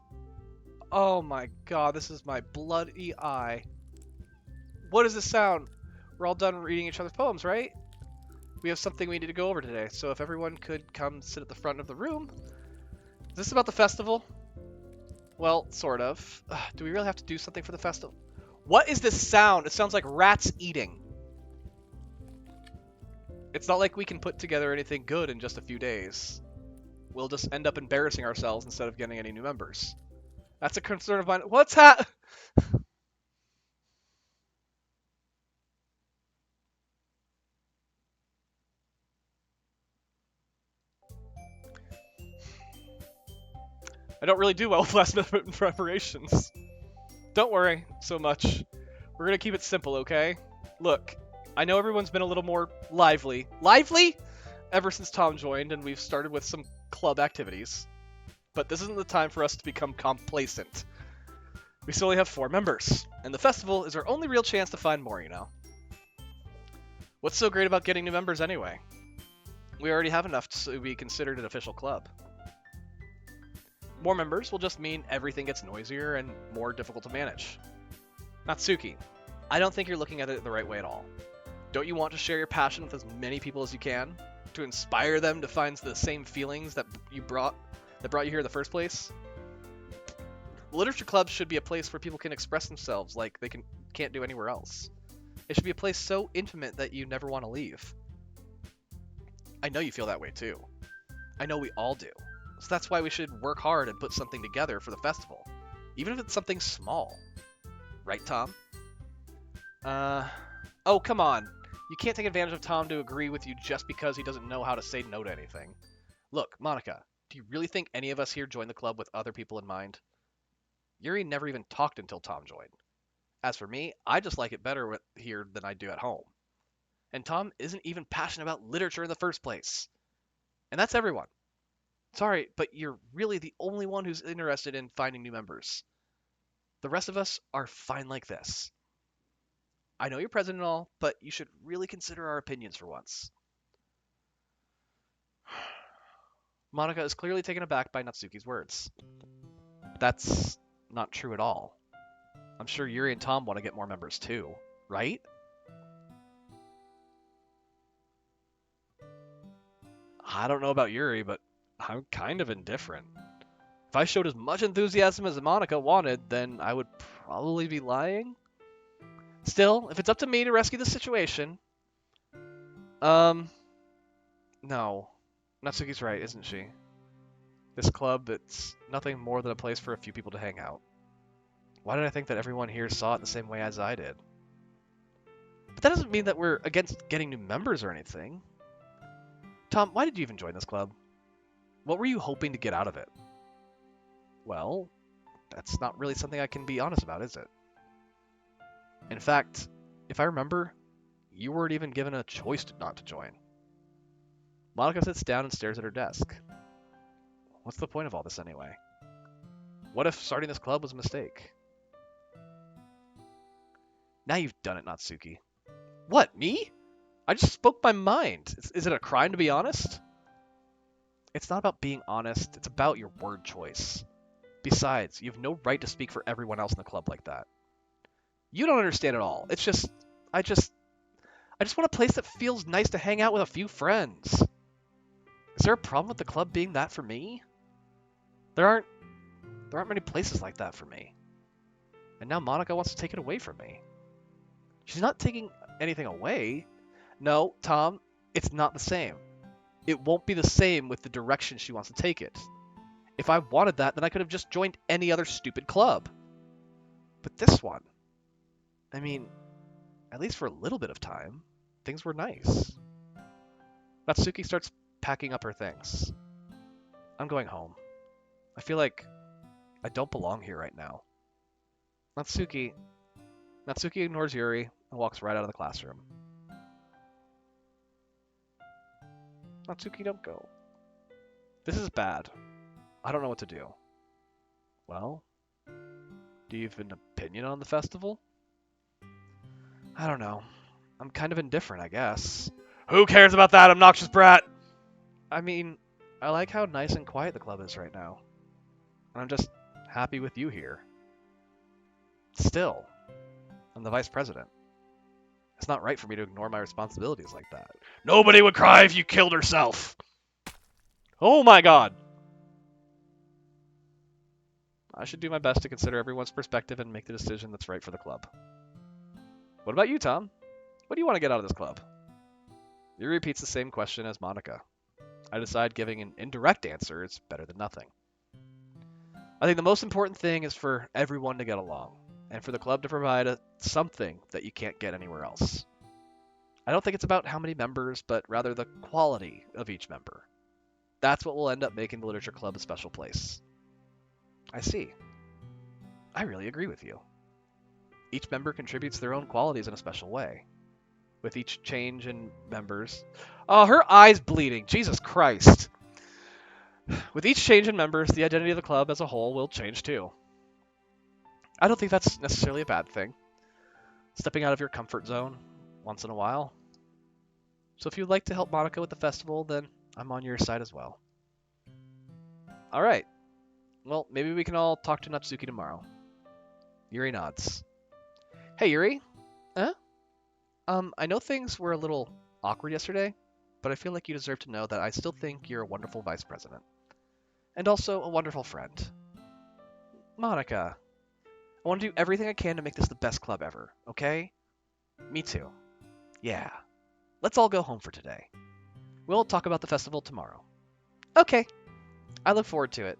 Oh my god, this is my bloody eye. What does this sound? We're all done reading each other's poems, right? We have something we need to go over today, so if everyone could come sit at the front of the room. Is this about the festival? Well, sort of. Do we really have to do something for the festival? What is this sound? It sounds like rats eating. It's not like we can put together anything good in just a few days. We'll just end up embarrassing ourselves instead of getting any new members. That's a concern of mine. What's I don't really do well with last minute preparations. Don't worry so much. We're gonna keep it simple, okay? Look, I know everyone's been a little more lively. Lively? Ever since Tom joined, and we've started with some club activities. But this isn't the time for us to become complacent. We still only have 4 members, and the festival is our only real chance to find more, you know. What's so great about getting new members anyway? We already have enough to be considered an official club. More members will just mean everything gets noisier and more difficult to manage. Natsuki, I don't think you're looking at it the right way at all. Don't you want to share your passion with as many people as you can? To inspire them to find the same feelings that brought you here in the first place? Literature clubs should be a place where people can express themselves like they can't do anywhere else. It should be a place so intimate that you never want to leave. I know you feel that way too. I know we all do. So that's why we should work hard and put something together for the festival. Even if it's something small. Right, Tom? Oh, come on. You can't take advantage of Tom to agree with you just because he doesn't know how to say no to anything. Look, Monica, do you really think any of us here joined the club with other people in mind? Yuri never even talked until Tom joined. As for me, I just like it better here than I do at home. And Tom isn't even passionate about literature in the first place. And that's everyone. Sorry, but you're really the only one who's interested in finding new members. The rest of us are fine like this. I know you're president and all, but you should really consider our opinions for once. Monica is clearly taken aback by Natsuki's words. That's not true at all. I'm sure Yuri and Tom want to get more members too, right? I don't know about Yuri, but I'm kind of indifferent. If I showed as much enthusiasm as Monica wanted, then I would probably be lying. Still, if it's up to me to rescue the situation... No. Natsuki's right, isn't she? This club, it's nothing more than a place for a few people to hang out. Why did I think that everyone here saw it the same way as I did? But that doesn't mean that we're against getting new members or anything. Tom, why did you even join this club? What were you hoping to get out of it? Well, that's not really something I can be honest about, is it? In fact, if I remember, you weren't even given a choice not to join. Monica sits down and stares at her desk. What's the point of all this anyway? What if starting this club was a mistake? Now you've done it, Natsuki. What, me? I just spoke my mind. Is it a crime to be honest? It's not about being honest, it's about your word choice. Besides, you have no right to speak for everyone else in the club like that. You don't understand at all. It's just, I just want a place that feels nice to hang out with a few friends. Is there a problem with the club being that for me? There aren't many places like that for me. And now Monica wants to take it away from me. She's not taking anything away. No, Tom, it's not the same. It won't be the same with the direction she wants to take it. If I wanted that, then I could have just joined any other stupid club. But this one, I mean, at least for a little bit of time, things were nice. Natsuki starts packing up her things. I'm going home. I feel like I don't belong here right now. Natsuki ignores Yuri and walks right out of the classroom. Natsuki, don't go. This is bad. I don't know what to do. Well, do you have an opinion on the festival? I don't know. I'm kind of indifferent, I guess. Who cares about that obnoxious brat? I mean, I like how nice and quiet the club is right now. And I'm just happy with you here. Still, I'm the vice president. It's not right for me to ignore my responsibilities like that. Nobody would cry if you killed herself. Oh my god! I should do my best to consider everyone's perspective and make the decision that's right for the club. What about you, Tom? What do you want to get out of this club? Yuri repeats the same question as Monica. I decide giving an indirect answer is better than nothing. I think the most important thing is for everyone to get along, and for the club to provide something that you can't get anywhere else. I don't think it's about how many members, but rather the quality of each member. That's what will end up making the Literature Club a special place. I see. I really agree with you. Each member contributes their own qualities in a special way. With each change in members... Oh, her eye's bleeding. Jesus Christ. With each change in members, the identity of the club as a whole will change too. I don't think that's necessarily a bad thing. Stepping out of your comfort zone once in a while. So if you'd like to help Monica with the festival, then I'm on your side as well. Alright. Well, maybe we can all talk to Natsuki tomorrow. Yuri nods. Hey, Yuri? Huh? I know things were a little awkward yesterday, but I feel like you deserve to know that I still think you're a wonderful vice president. And also a wonderful friend. Monica, I want to do everything I can to make this the best club ever, okay? Me too. Yeah. Let's all go home for today. We'll talk about the festival tomorrow. Okay. I look forward to it.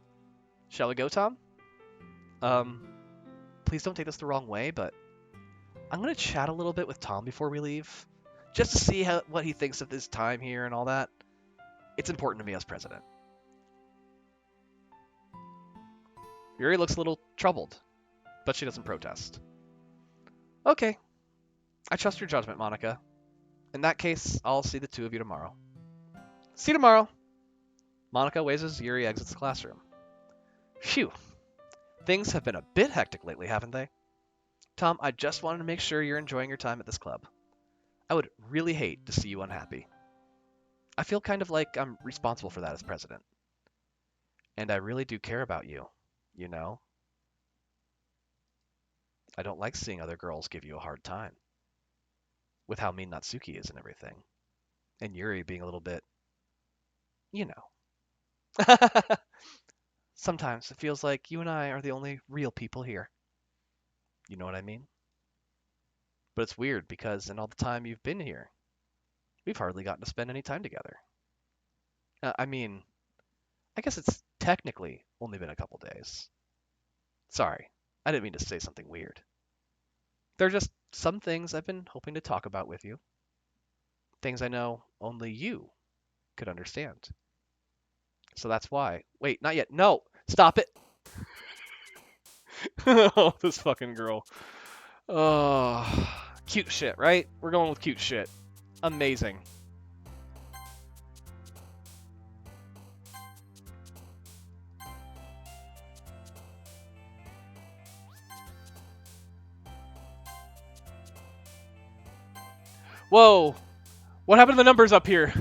Shall we go, Tom? Please don't take this the wrong way, but I'm going to chat a little bit with Tom before we leave, just to see what he thinks of his time here and all that. It's important to me as president. Yuri looks a little troubled, but she doesn't protest. Okay. I trust your judgment, Monica. In that case, I'll see the two of you tomorrow. See you tomorrow. Monica waves as Yuri exits the classroom. Phew. Things have been a bit hectic lately, haven't they? Tom, I just wanted to make sure you're enjoying your time at this club. I would really hate to see you unhappy. I feel kind of like I'm responsible for that as president. And I really do care about you, you know? I don't like seeing other girls give you a hard time. With how mean Natsuki is and everything. And Yuri being a little bit, you know. Sometimes it feels like you and I are the only real people here. You know what I mean? But it's weird because in all the time you've been here, we've hardly gotten to spend any time together. I mean, I guess it's technically only been a couple days. Sorry, I didn't mean to say something weird. There are just some things I've been hoping to talk about with you. Things I know only you could understand. So that's why. Wait, not yet. No! Stop it! Oh, this fucking girl. Oh, cute shit, right? We're going with cute shit. Amazing. Whoa! What happened to the numbers up here?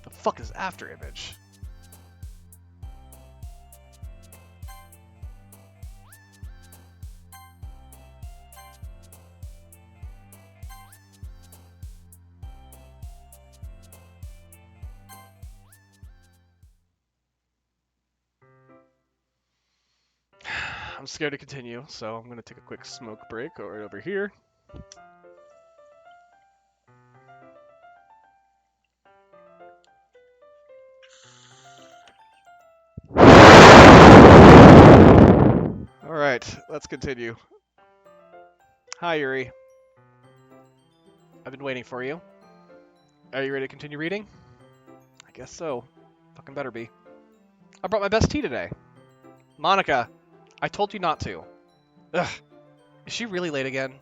The fuck is after image? I'm scared to continue, so I'm going to take a quick smoke break right over here. Alright, let's continue. Hi, Yuri. I've been waiting for you. Are you ready to continue reading? I guess so. Fucking better be. I brought my best tea today. Monica, I told you not to. Ugh. Is she really late again?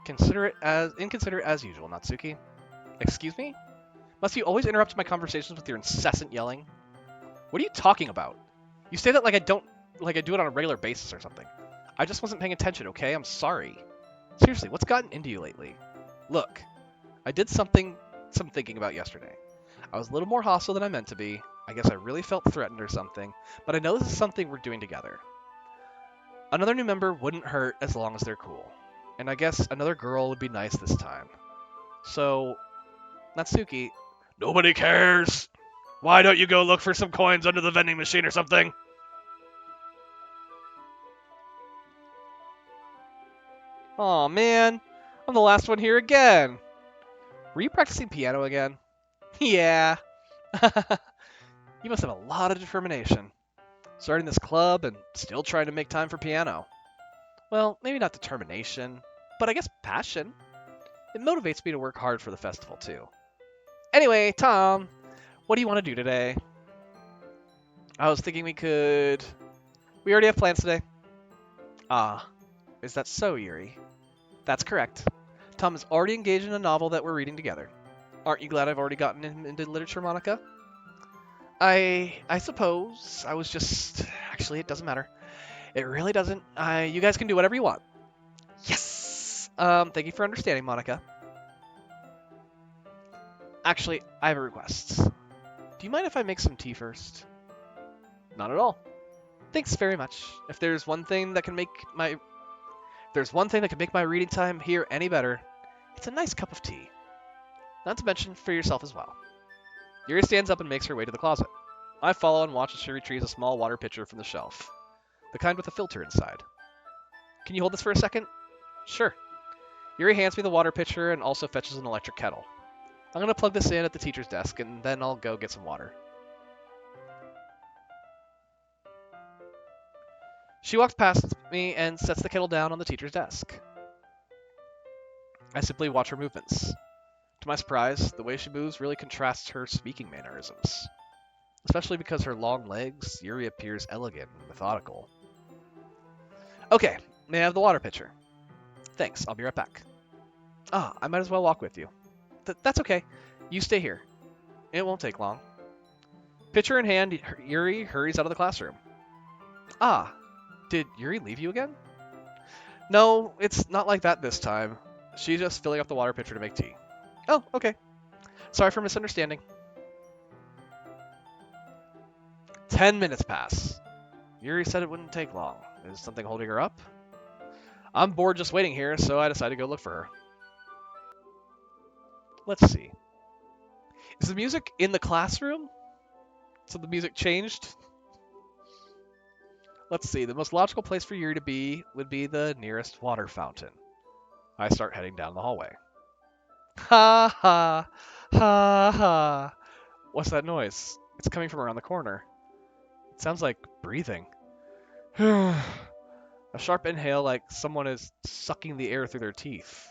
Inconsiderate as usual, Natsuki. Excuse me? Must you always interrupt my conversations with your incessant yelling? What are you talking about? You say that like I do it on a regular basis or something. I just wasn't paying attention, okay? I'm sorry. Seriously, what's gotten into you lately? Look, I did some thinking about yesterday. I was a little more hostile than I meant to be. I guess I really felt threatened or something, but I know this is something we're doing together. Another new member wouldn't hurt as long as they're cool. And I guess another girl would be nice this time. So, Natsuki... Nobody cares. Why don't you go look for some coins under the vending machine or something? Aw, man. I'm the last one here again. Were you practicing piano again? Yeah. You must have a lot of determination. Starting this club and still trying to make time for piano. Well, maybe not determination, but I guess passion. It motivates me to work hard for the festival, too. Anyway, Tom, what do you want to do today? I was thinking we already have plans today. Ah, is that so, Yuri? That's correct. Tom is already engaged in a novel that we're reading together. Aren't you glad I've already gotten him into literature, Monica? I suppose. I was just... Actually, it doesn't matter. It really doesn't. You guys can do whatever you want. Yes! Thank you for understanding, Monica. Actually, I have a request. Do you mind if I make some tea first? Not at all. Thanks very much. If there's one thing that can make my reading time here any better, it's a nice cup of tea. Not to mention for yourself as well. Yuri stands up and makes her way to the closet. I follow and watch as she retrieves a small water pitcher from the shelf. The kind with a filter inside. Can you hold this for a second? Sure. Yuri hands me the water pitcher and also fetches an electric kettle. I'm going to plug this in at the teacher's desk and then I'll go get some water. She walks past me and sets the kettle down on the teacher's desk. I simply watch her movements. To my surprise, the way she moves really contrasts her speaking mannerisms. Especially because her long legs, Yuri appears elegant and methodical. Okay, may I have the water pitcher? Thanks, I'll be right back. Ah, I might as well walk with you. That's okay. You stay here. It won't take long. Pitcher in hand, Yuri hurries out of the classroom. Ah, did Yuri leave you again? No, it's not like that this time. She's just filling up the water pitcher to make tea. Oh, okay. Sorry for misunderstanding. 10 minutes pass. Yuri said it wouldn't take long. Is something holding her up? I'm bored just waiting here, so I decided to go look for her. Let's see. Is the music in the classroom? So the music changed? Let's see. The most logical place for Yuri to be would be the nearest water fountain. I start heading down the hallway. Ha ha! Ha ha! What's that noise? It's coming from around the corner. It sounds like breathing. A sharp inhale like someone is sucking the air through their teeth.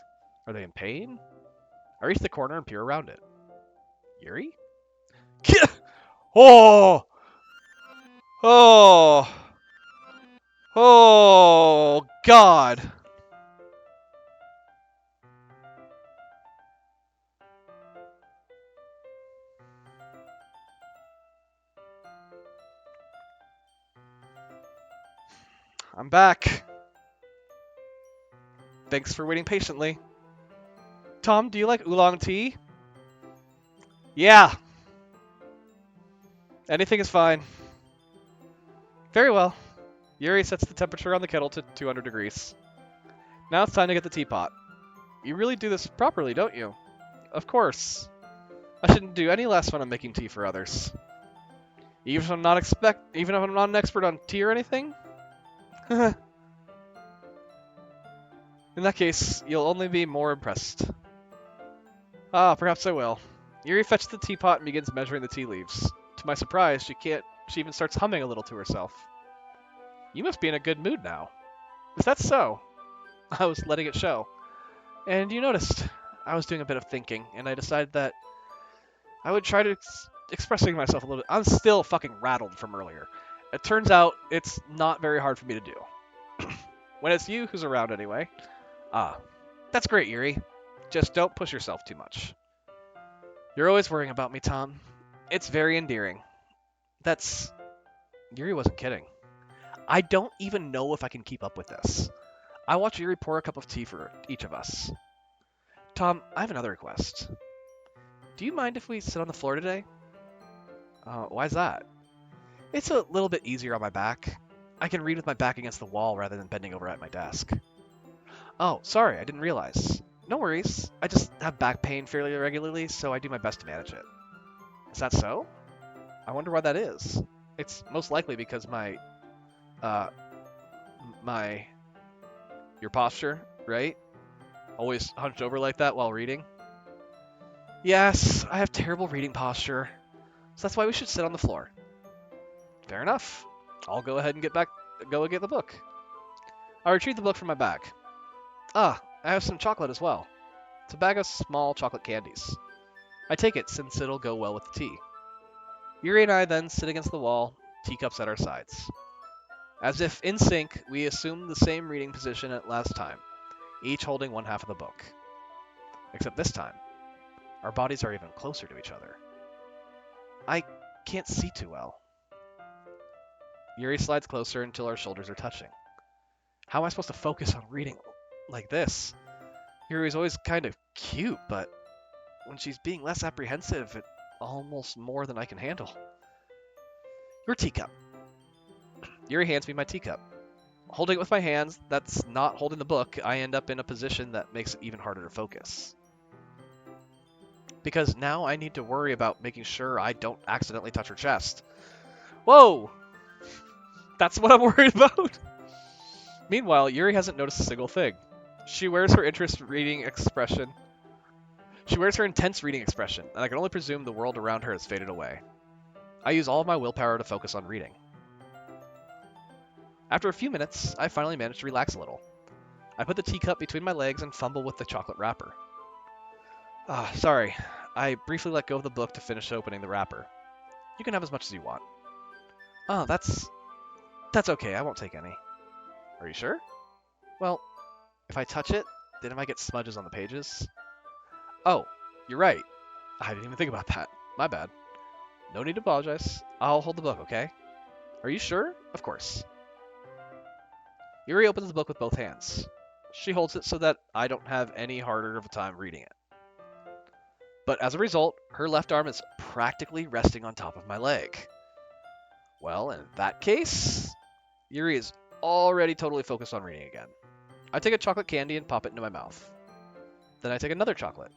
Are they in pain? I reach the corner and peer around it. Yuri? Oh! Oh! Oh, God! I'm back. Thanks for waiting patiently. Tom, do you like oolong tea? Yeah. Anything is fine. Very well. Yuri sets the temperature on the kettle to 200 degrees. Now it's time to get the teapot. You really do this properly, don't you? Of course. I shouldn't do any less when I'm making tea for others. Even if I'm not an expert on tea or anything? In that case, you'll only be more impressed. Ah, perhaps I will. Yuri fetches the teapot and begins measuring the tea leaves. To my surprise, she even starts humming a little to herself. You must be in a good mood now. Is that so? I was letting it show. And you noticed. I was doing a bit of thinking, and I decided that I would try to expressing myself a little bit. I'm still fucking rattled from earlier. It turns out it's not very hard for me to do. When it's you who's around anyway. Ah, that's great, Yuri. Just don't push yourself too much. You're always worrying about me, Tom. It's very endearing. That's... Yuri wasn't kidding. I don't even know if I can keep up with this. I watch Yuri pour a cup of tea for each of us. Tom, I have another request. Do you mind if we sit on the floor today? Why's that? It's a little bit easier on my back. I can read with my back against the wall rather than bending over at my desk. Oh, sorry, I didn't realize. No worries. I just have back pain fairly regularly, so I do my best to manage it. Is that so? I wonder why that is. It's most likely because your posture, right? Always hunched over like that while reading. Yes, I have terrible reading posture. So that's why we should sit on the floor. Fair enough. I'll go ahead and go and get the book. I retrieve the book from my bag. Ah, I have some chocolate as well. It's a bag of small chocolate candies. I take it since it'll go well with the tea. Yuri and I then sit against the wall, teacups at our sides. As if in sync, we assume the same reading position at last time, each holding one half of the book. Except this time, our bodies are even closer to each other. I can't see too well. Yuri slides closer until our shoulders are touching. How am I supposed to focus on reading like this? Yuri's always kind of cute, but when she's being less apprehensive, it's almost more than I can handle. Your teacup. Yuri hands me my teacup. Holding it with my hands, that's not holding the book, I end up in a position that makes it even harder to focus. Because now I need to worry about making sure I don't accidentally touch her chest. Whoa! That's what I'm worried about! Meanwhile, Yuri hasn't noticed a single thing. She wears her intense reading expression, and I can only presume the world around her has faded away. I use all of my willpower to focus on reading. After a few minutes, I finally manage to relax a little. I put the teacup between my legs and fumble with the chocolate wrapper. Sorry. I briefly let go of the book to finish opening the wrapper. You can have as much as you want. Oh, that's okay. I won't take any. Are you sure? Well, if I touch it, then I might get smudges on the pages. Oh, you're right. I didn't even think about that. My bad. No need to apologize. I'll hold the book, okay? Are you sure? Of course. Yuri opens the book with both hands. She holds it so that I don't have any harder of a time reading it. But as a result, her left arm is practically resting on top of my leg. Well, in that case, Yuri is already totally focused on reading again. I take a chocolate candy and pop it into my mouth. Then I take another chocolate,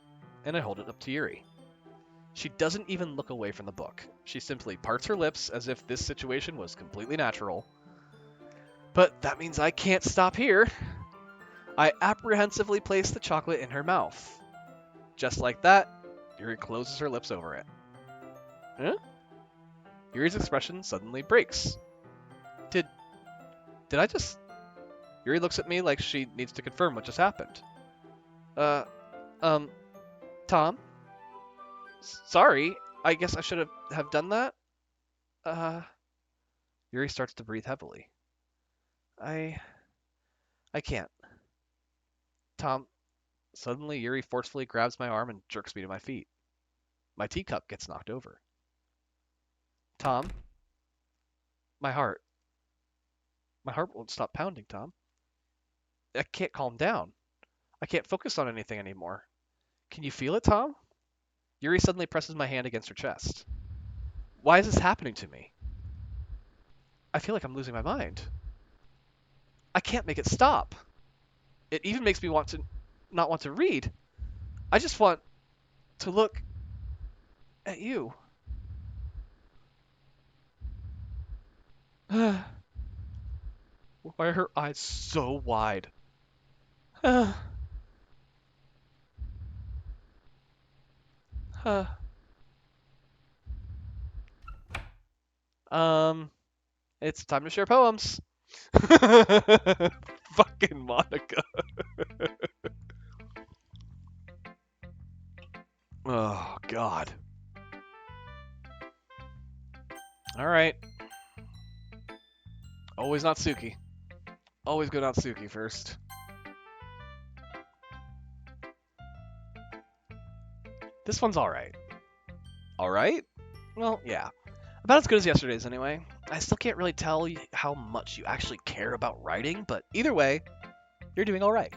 and I hold it up to Yuri. She doesn't even look away from the book. She simply parts her lips as if this situation was completely natural. But that means I can't stop here. I apprehensively place the chocolate in her mouth. Just like that, Yuri closes her lips over it. Huh? Yuri's expression suddenly breaks. Did I just... Yuri looks at me like she needs to confirm what just happened. Tom? Sorry, I guess I should have done that? Yuri starts to breathe heavily. I can't. Tom, suddenly Yuri forcefully grabs my arm and jerks me to my feet. My teacup gets knocked over. Tom? My heart. My heart won't stop pounding, Tom. I can't calm down. I can't focus on anything anymore. Can you feel it, Tom? Yuri suddenly presses my hand against her chest. Why is this happening to me? I feel like I'm losing my mind. I can't make it stop. It even makes me not want to read. I just want to look at you. Why are her eyes so wide? It's time to share poems. Fucking Monica. Natsuki. Always go Natsuki first. This one's alright. Alright? Well, yeah. About as good as yesterday's anyway. I still can't really tell how much you actually care about writing, but either way, you're doing alright.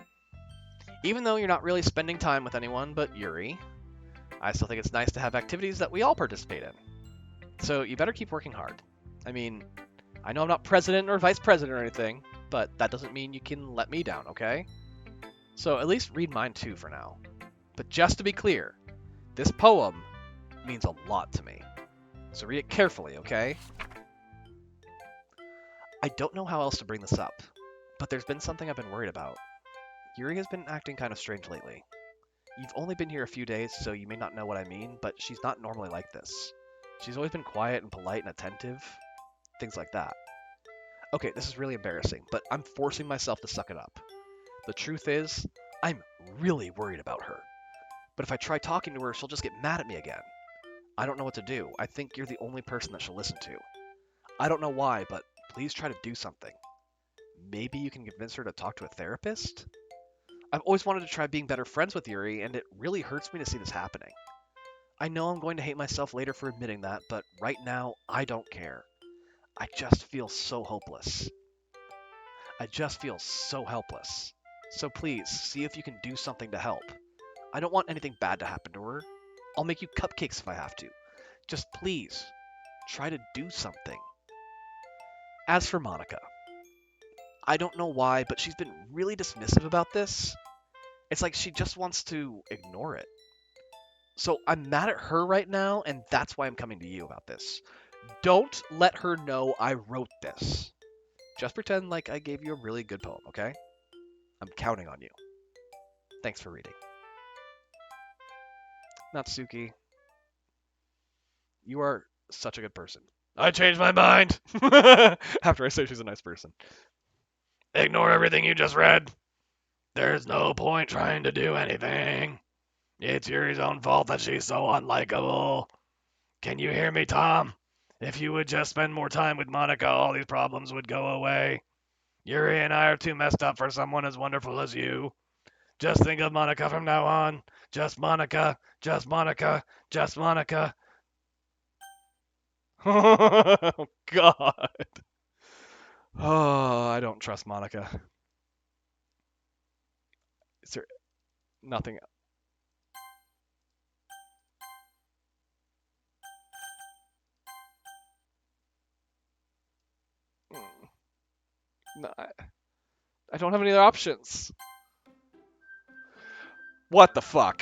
Even though you're not really spending time with anyone but Yuri, I still think it's nice to have activities that we all participate in. So you better keep working hard. I mean, I know I'm not president or vice president or anything, but that doesn't mean you can let me down, okay? So at least read mine too for now. But just to be clear, this poem means a lot to me. So read it carefully, okay? I don't know how else to bring this up, but there's been something I've been worried about. Yuri has been acting kind of strange lately. You've only been here a few days, so you may not know what I mean, but she's not normally like this. She's always been quiet and polite and attentive. Things like that. Okay, this is really embarrassing, but I'm forcing myself to suck it up. The truth is, I'm really worried about her. But if I try talking to her, she'll just get mad at me again. I don't know what to do. I think you're the only person that she'll listen to. I don't know why, but please try to do something. Maybe you can convince her to talk to a therapist? I've always wanted to try being better friends with Yuri, and it really hurts me to see this happening. I know I'm going to hate myself later for admitting that, but right now, I don't care. I just feel so hopeless. I just feel so helpless. So please, see if you can do something to help. I don't want anything bad to happen to her. I'll make you cupcakes if I have to. Just please, try to do something. As for Monica, I don't know why, but she's been really dismissive about this. It's like she just wants to ignore it. So I'm mad at her right now, and that's why I'm coming to you about this. Don't let her know I wrote this. Just pretend like I gave you a really good poem, okay? I'm counting on you. Thanks for reading. Natsuki, you are such a good person. I changed my mind. After I say she's a nice person. Ignore everything you just read. There's no point trying to do anything. It's Yuri's own fault that she's so unlikable. Can you hear me, Tom? If you would just spend more time with Monica, all these problems would go away. Yuri and I are too messed up for someone as wonderful as you. Just think of Monica from now on. Just Monica, just Monica, just Monica. Oh, God. Oh, I don't trust Monica. Is there nothing? No, I don't have any other options. What the fuck?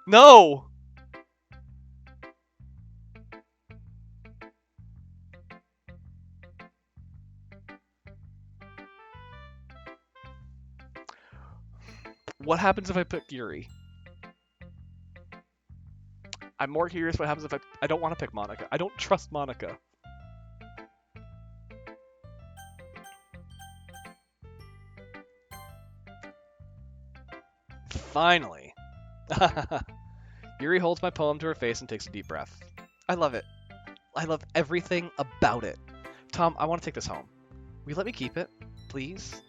No! What happens if I pick Yuri? I'm more curious what happens if I don't want to pick Monica. I don't trust Monica. Finally. Yuri holds my poem to her face and takes a deep breath. I love it. I love everything about it. Tom, I want to take this home. Will you let me keep it, please?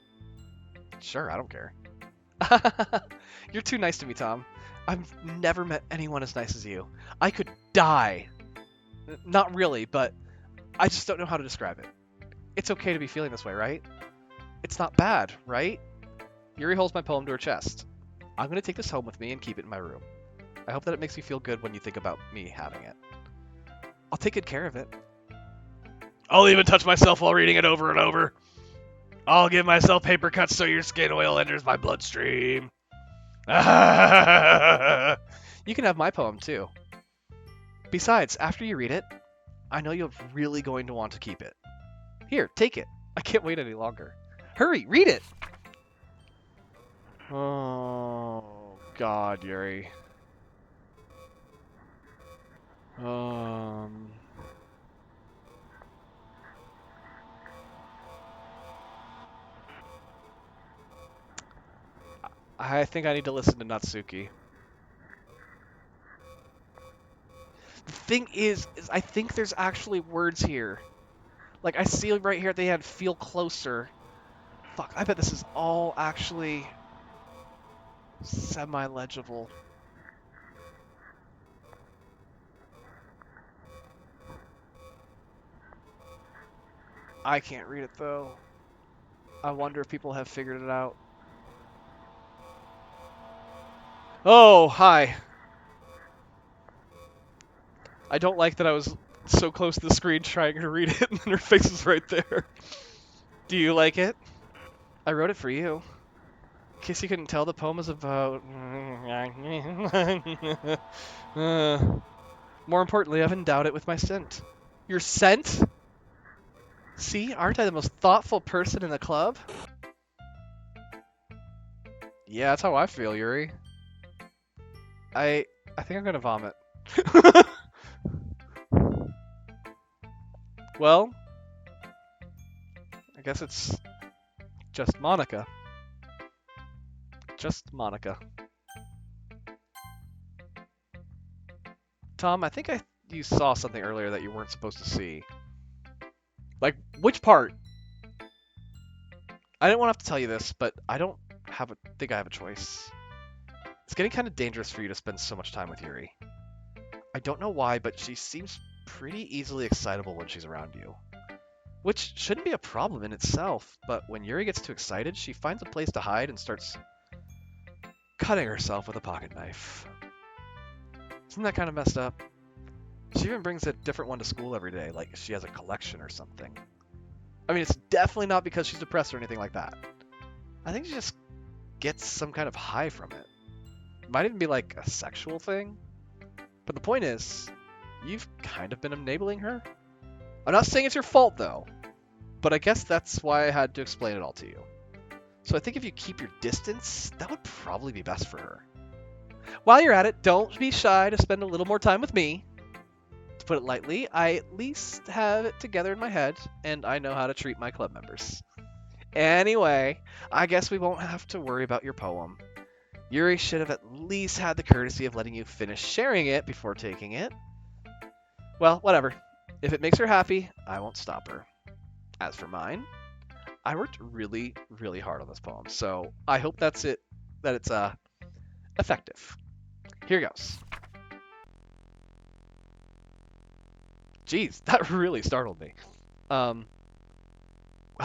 Sure, I don't care. You're too nice to me, Tom. I've never met anyone as nice as you. I could die. Not really, but I just don't know how to describe it. It's okay to be feeling this way, right? It's not bad, right? Yuri holds my poem to her chest. I'm going to take this home with me and keep it in my room. I hope that it makes you feel good when you think about me having it. I'll take good care of it. I'll even touch myself while reading it over and over. I'll give myself paper cuts so your skin oil enters my bloodstream. You can have my poem, too. Besides, after you read it, I know you're really going to want to keep it. Here, take it. I can't wait any longer. Hurry, read it! Oh, God, Yuri. I think I need to listen to Natsuki. The thing is I think there's actually words here. Like, I see right here at the end, feel closer. Fuck, I bet this is all actually semi-legible. I can't read it, though. I wonder if people have figured it out. Oh, hi. I don't like that I was so close to the screen trying to read it, and then her face is right there. Do you like it? I wrote it for you. In case you couldn't tell, the poem is about... More importantly, I've endowed it with my scent. Your scent? See, aren't I the most thoughtful person in the club? Yeah, that's how I feel, Yuri. I think I'm gonna vomit. Well, I guess it's just Monica. Just Monica. Tom, I think you saw something earlier that you weren't supposed to see. Like, which part? I didn't want to have to tell you this, but I don't think I have a choice. It's getting kind of dangerous for you to spend so much time with Yuri. I don't know why, but she seems pretty easily excitable when she's around you. Which shouldn't be a problem in itself, but when Yuri gets too excited, she finds a place to hide and starts cutting herself with a pocket knife. Isn't that kind of messed up? She even brings a different one to school every day, like she has a collection or something. I mean, it's definitely not because she's depressed or anything like that. I think she just gets some kind of high from it. It might even be like a sexual thing. But the point is, you've kind of been enabling her. I'm not saying it's your fault, though. But I guess that's why I had to explain it all to you. So I think if you keep your distance, that would probably be best for her. While you're at it, don't be shy to spend a little more time with me. To put it lightly, I at least have it together in my head, and I know how to treat my club members. Anyway, I guess we won't have to worry about your poem. Yuri should have at least had the courtesy of letting you finish sharing it before taking it. Well, whatever. If it makes her happy, I won't stop her. As for mine, I worked really, really hard on this poem, so I hope that it's effective. Here goes. Jeez, that really startled me. I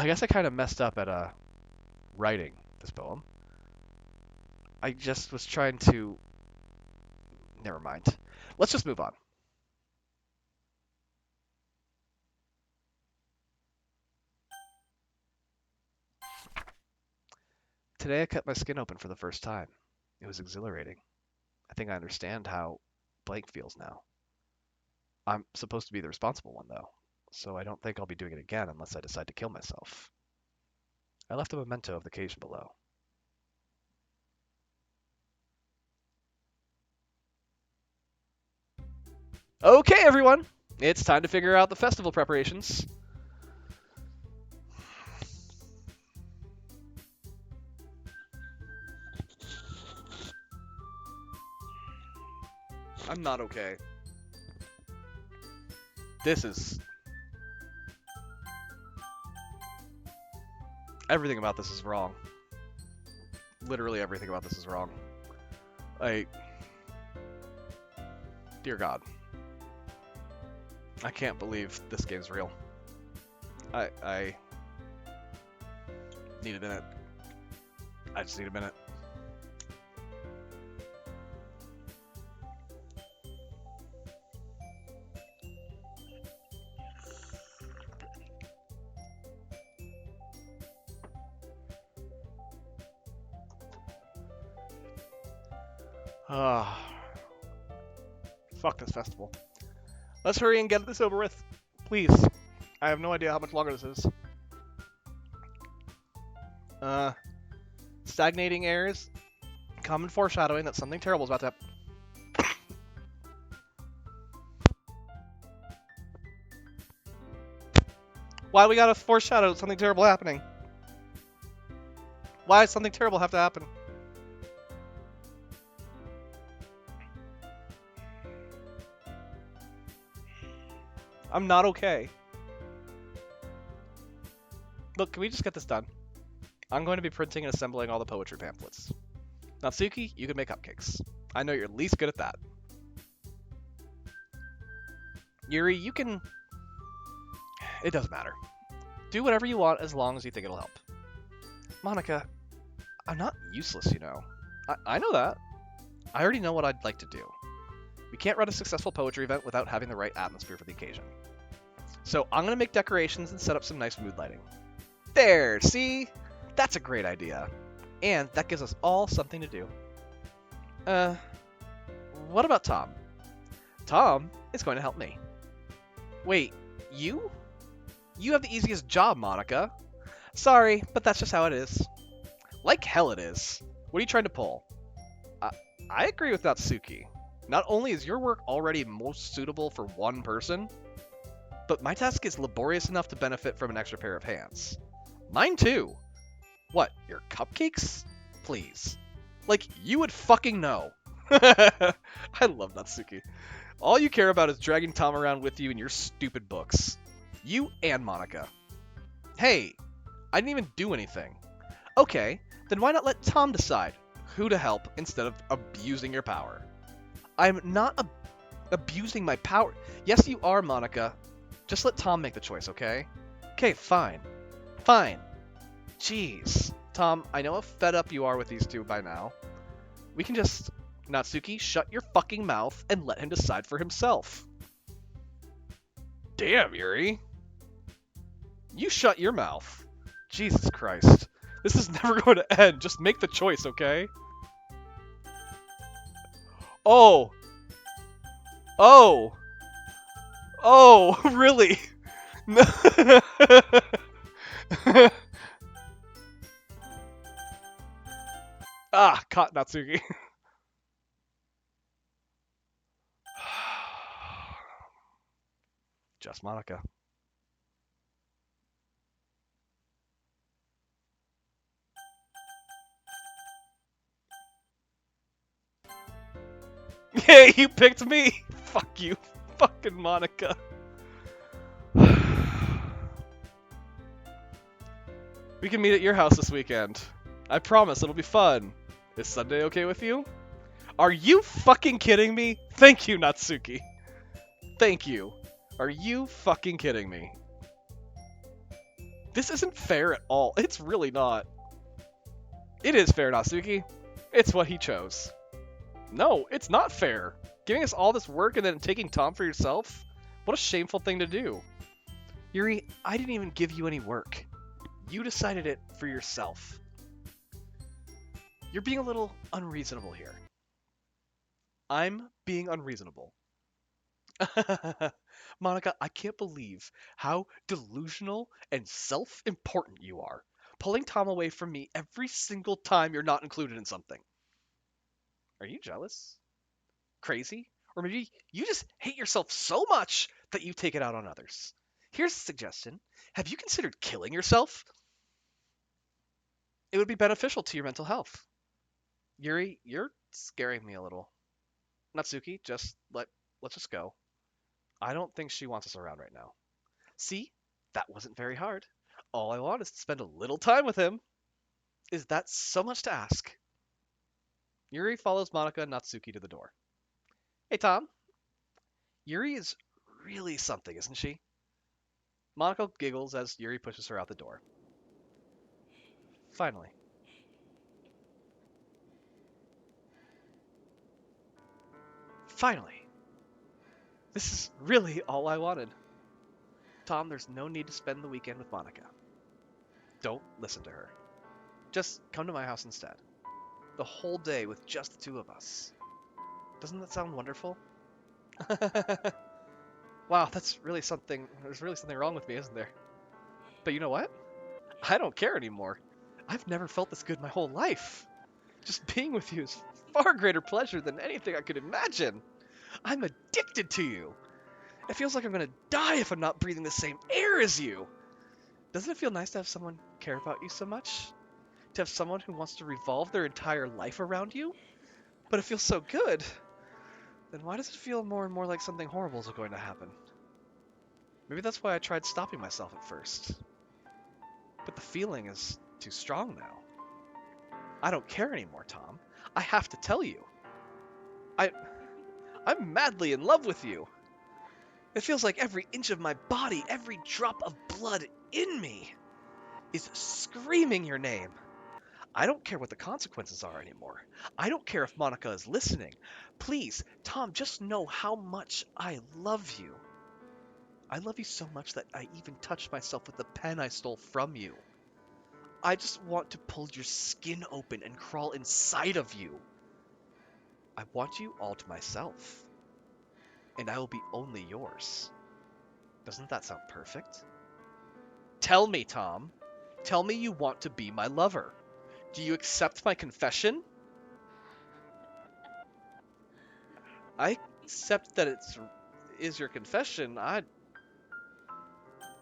guess I kind of messed up at writing this poem. I just was trying to... Never mind. Let's just move on. Today I cut my skin open for the first time. It was exhilarating. I think I understand how blank feels now. I'm supposed to be the responsible one, though, so I don't think I'll be doing it again unless I decide to kill myself. I left a memento of the occasion below. Okay, everyone! It's time to figure out the festival preparations. I'm not okay. This is... Everything about this is wrong. Literally everything about this is wrong. Dear God. I can't believe this game's real. I need a minute. I just need a minute. Ah, fuck this festival. Let's hurry and get this over with. Please. I have no idea how much longer this is. Stagnating airs. Common foreshadowing that something terrible is about to happen. Why we gotta foreshadow something terrible happening? Why does something terrible have to happen? I'm not okay. Look, can we just get this done? I'm going to be printing and assembling all the poetry pamphlets. Natsuki, you can make cupcakes. I know you're at least good at that. Yuri, you can... It doesn't matter. Do whatever you want as long as you think it'll help. Monica, I'm not useless, you know. I know that. I already know what I'd like to do. We can't run a successful poetry event without having the right atmosphere for the occasion. So I'm going to make decorations and set up some nice mood lighting. There, see? That's a great idea. And that gives us all something to do. What about Tom? Tom is going to help me. Wait, you? You have the easiest job, Monica. Sorry, but that's just how it is. Like hell it is. What are you trying to pull? I agree with Natsuki. Not only is your work already most suitable for one person, but my task is laborious enough to benefit from an extra pair of hands. Mine too. What, your cupcakes? Please. Like, you would fucking know. I love Natsuki. All you care about is dragging Tom around with you in your stupid books. You and Monica. Hey, I didn't even do anything. Okay, then why not let Tom decide who to help instead of abusing your power? I'm not abusing my power. Yes, you are, Monica. Just let Tom make the choice, okay? Okay, fine. Fine. Jeez. Tom, I know how fed up you are with these two by now. We can just... Natsuki, shut your fucking mouth and let him decide for himself. Damn, Yuri. You shut your mouth. Jesus Christ. This is never going to end. Just make the choice, okay? Oh. Oh. Oh, really? No. Ah, caught Natsuki. Just Monica. Hey, you picked me! Fuck you, fucking Monica. We can meet at your house this weekend. I promise, it'll be fun. Is Sunday okay with you? Are you fucking kidding me? Thank you, Natsuki. Thank you. Are you fucking kidding me? This isn't fair at all. It's really not. It is fair, Natsuki. It's what he chose. No, it's not fair. Giving us all this work and then taking Tom for yourself? What a shameful thing to do. Yuri, I didn't even give you any work. You decided it for yourself. You're being a little unreasonable here. I'm being unreasonable. Monica, I can't believe how delusional and self-important you are. Pulling Tom away from me every single time you're not included in something. Are you jealous? Crazy? Or maybe you just hate yourself so much that you take it out on others. Here's a suggestion. Have you considered killing yourself? It would be beneficial to your mental health. Yuri, you're scaring me a little. Natsuki, let's just go. I don't think she wants us around right now. See? That wasn't very hard. All I want is to spend a little time with him. Is that so much to ask? Yuri follows Monica and Natsuki to the door. Hey, Tom. Yuri is really something, isn't she? Monica giggles as Yuri pushes her out the door. Finally. Finally. This is really all I wanted. Tom, there's no need to spend the weekend with Monica. Don't listen to her. Just come to my house instead. The whole day with just the two of us. Doesn't that sound wonderful? Wow, that's really something. There's really something wrong with me, isn't there? But you know what? I don't care anymore. I've never felt this good my whole life. Just being with you is far greater pleasure than anything I could imagine. I'm addicted to you. It feels like I'm gonna die if I'm not breathing the same air as you. Doesn't it feel nice to have someone care about you so much? To have someone who wants to revolve their entire life around you? But it feels so good. Then why does it feel more and more like something horrible is going to happen? Maybe that's why I tried stopping myself at first. But the feeling is too strong now. I don't care anymore, Tom. I have to tell you. I'm madly in love with you. It feels like every inch of my body, every drop of blood in me is screaming your name. I don't care what the consequences are anymore. I don't care if Monica is listening. Please, Tom, just know how much I love you. I love you so much that I even touched myself with the pen I stole from you. I just want to pull your skin open and crawl inside of you. I want you all to myself, and I will be only yours. Doesn't that sound perfect? Tell me, Tom. Tell me you want to be my lover. Do you accept my confession? I accept that is your confession. I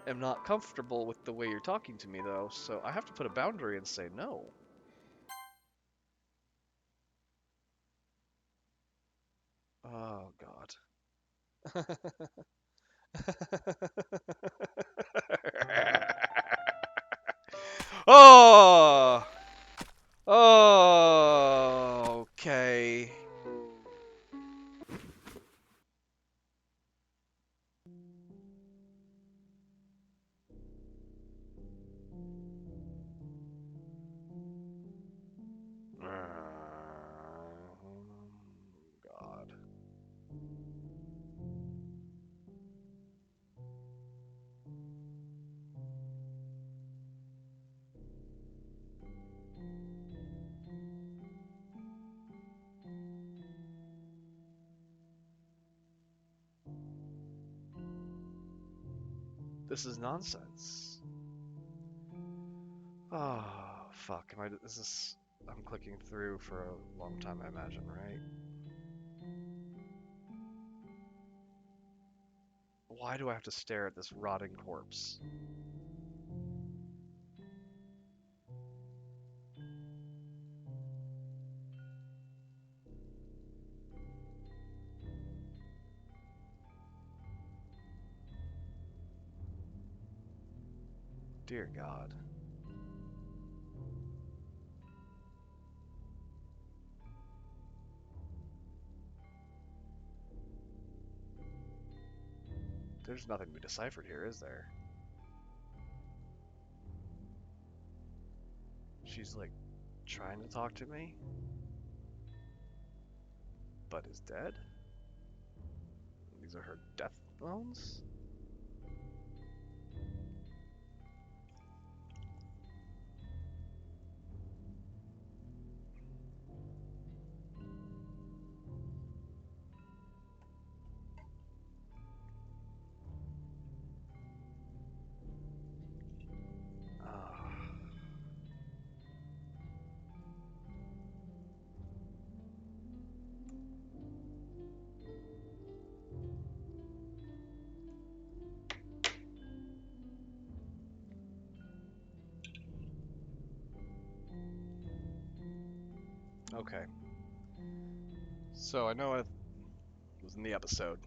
am not comfortable with the way you're talking to me, though, so I have to put a boundary and say no. Oh, God. Oh! Oh, okay. God. This is nonsense. Oh, fuck. I'm clicking through for a long time, I imagine, right? Why do I have to stare at this rotting corpse? Dear God. There's nothing to be deciphered here, is there? She's like trying to talk to me, but is dead? These are her death bones? Ah. Okay. So I know it was in the episode.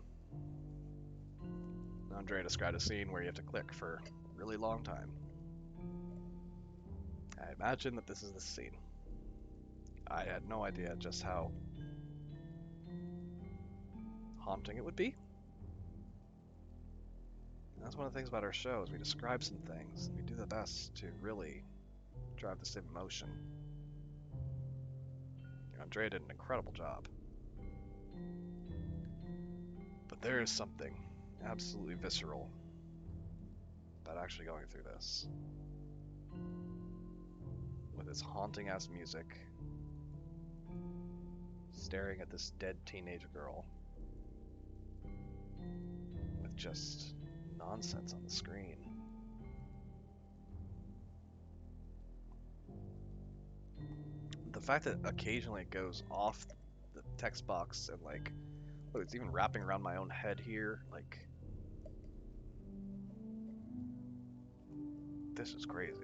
Andrea described a scene where you have to click for a really long time. I imagine that this is the scene. I had no idea just how haunting it would be. And that's one of the things about our show is we describe some things and we do the best to really drive the same emotion. Andrea did an incredible job. But there is something absolutely visceral about actually going through this. With its haunting ass music, staring at this dead teenage girl, with just nonsense on the screen. The fact that occasionally it goes off the text box and like, look, it's even wrapping around my own head here, like, this is crazy.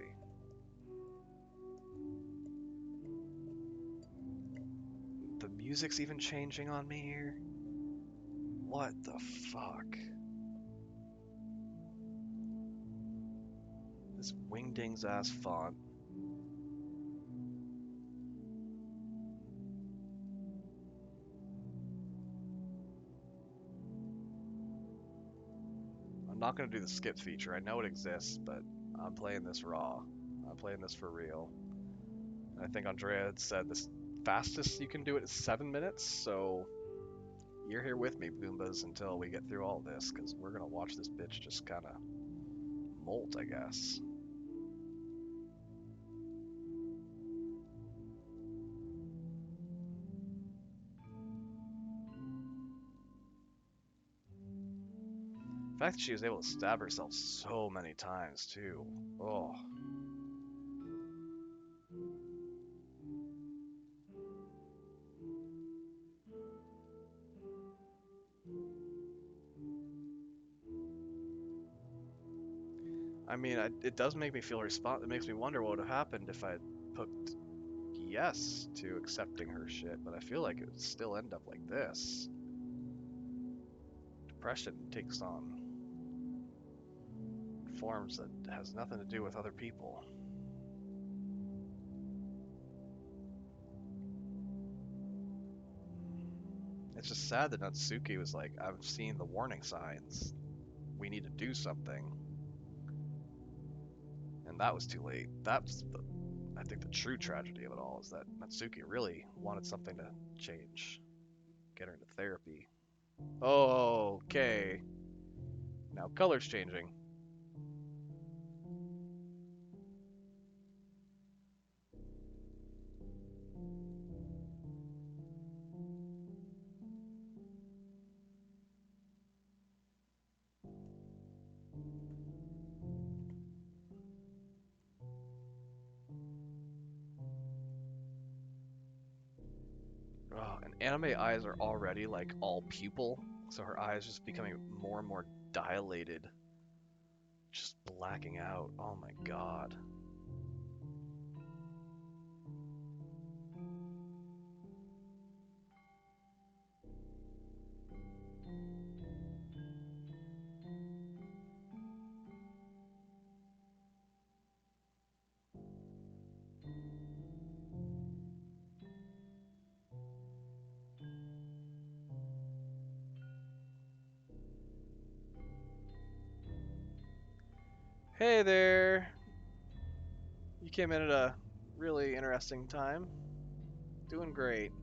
The music's even changing on me here. What the fuck? This Wingding's ass font. I'm not going to do the skip feature. I know it exists, but I'm playing this raw. I'm playing this for real. And I think Andrea had said the fastest you can do it is 7 minutes, so you're here with me, Boombas, until we get through all this, because we're going to watch this bitch just kind of molt, I guess. The fact that she was able to stab herself so many times, too. Oh. I mean, it does make me feel it makes me wonder what would have happened if I put yes to accepting her shit, but I feel like it would still end up like this. Depression takes on forms that has nothing to do with other people. It's just sad that Natsuki was like, I've seen the warning signs. We need to do something. And that was too late. I think the true tragedy of it all is that Natsuki really wanted something to change. Get her into therapy. Oh, okay. Now color's changing. Oh, and anime eyes are already like all pupil, so her eyes just becoming more and more dilated, just blacking out. Oh my god. Hey there. You came in at a really interesting time. Doing great.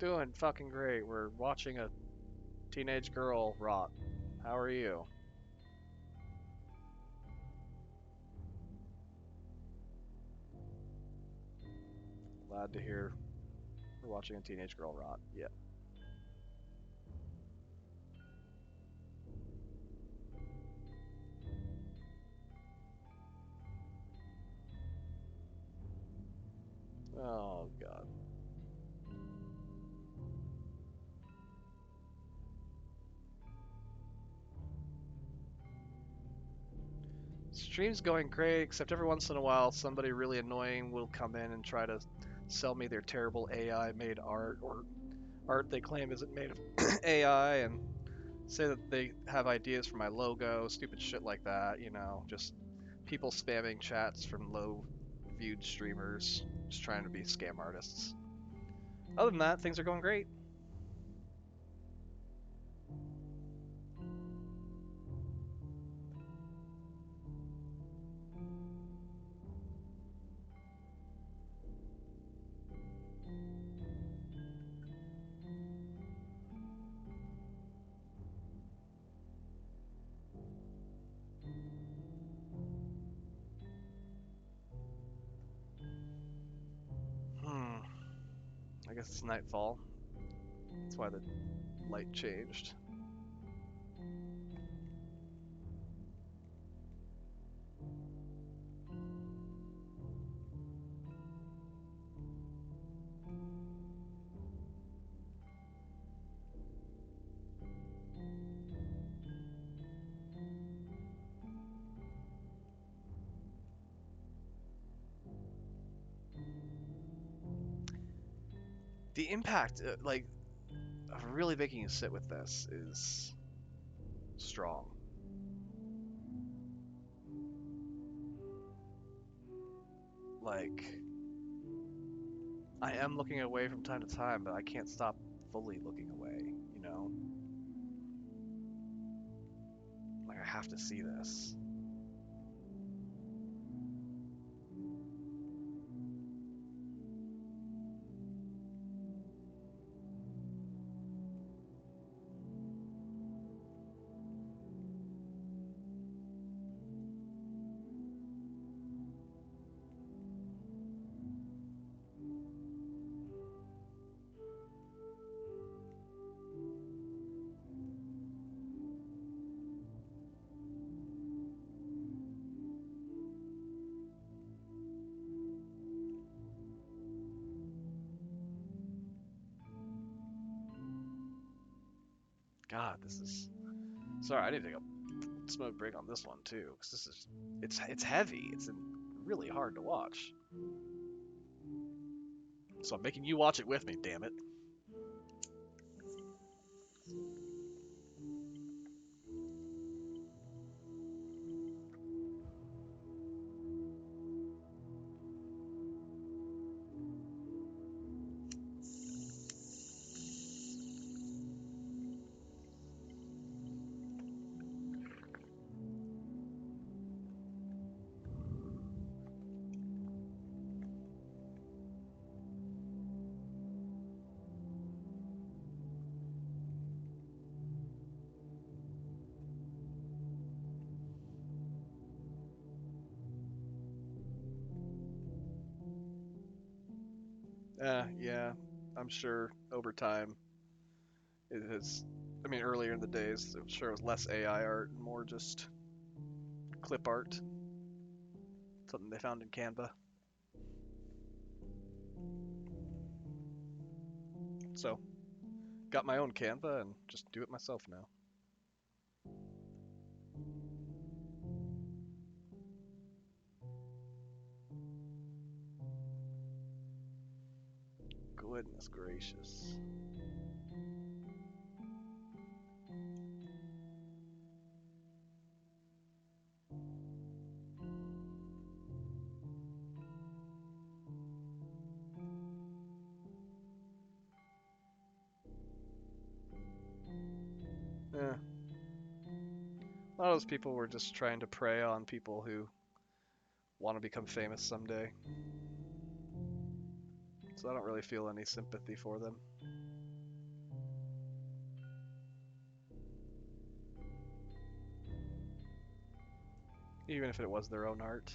Doing fucking great. We're watching a teenage girl rot. How are you? Glad to hear we're watching a teenage girl rot. Yeah. Oh god. Stream's going great, except every once in a while somebody really annoying will come in and try to sell me their terrible AI made art or art they claim isn't made of AI and say that they have ideas for my logo, stupid shit like that, just people spamming chats from low viewed streamers, just trying to be scam artists. Other than that, things are going great. Hmm. I guess it's nightfall. That's why the light changed. The impact, of really making you sit with this is strong. Like, I am looking away from time to time, but I can't stop fully looking away, you know? Like, I have to see this. God, this is... Sorry, I need to take a smoke break on this one too, because this is... It's heavy. It's really hard to watch. So I'm making you watch it with me, damn it. Yeah, I'm sure over time it has. I mean, earlier in the days, I'm sure it was less AI art and more just clip art. Something they found in Canva. So, got my own Canva and just do it myself now. Goodness gracious. Yeah. A lot of those people were just trying to prey on people who want to become famous someday. So I don't really feel any sympathy for them. Even if it was their own art.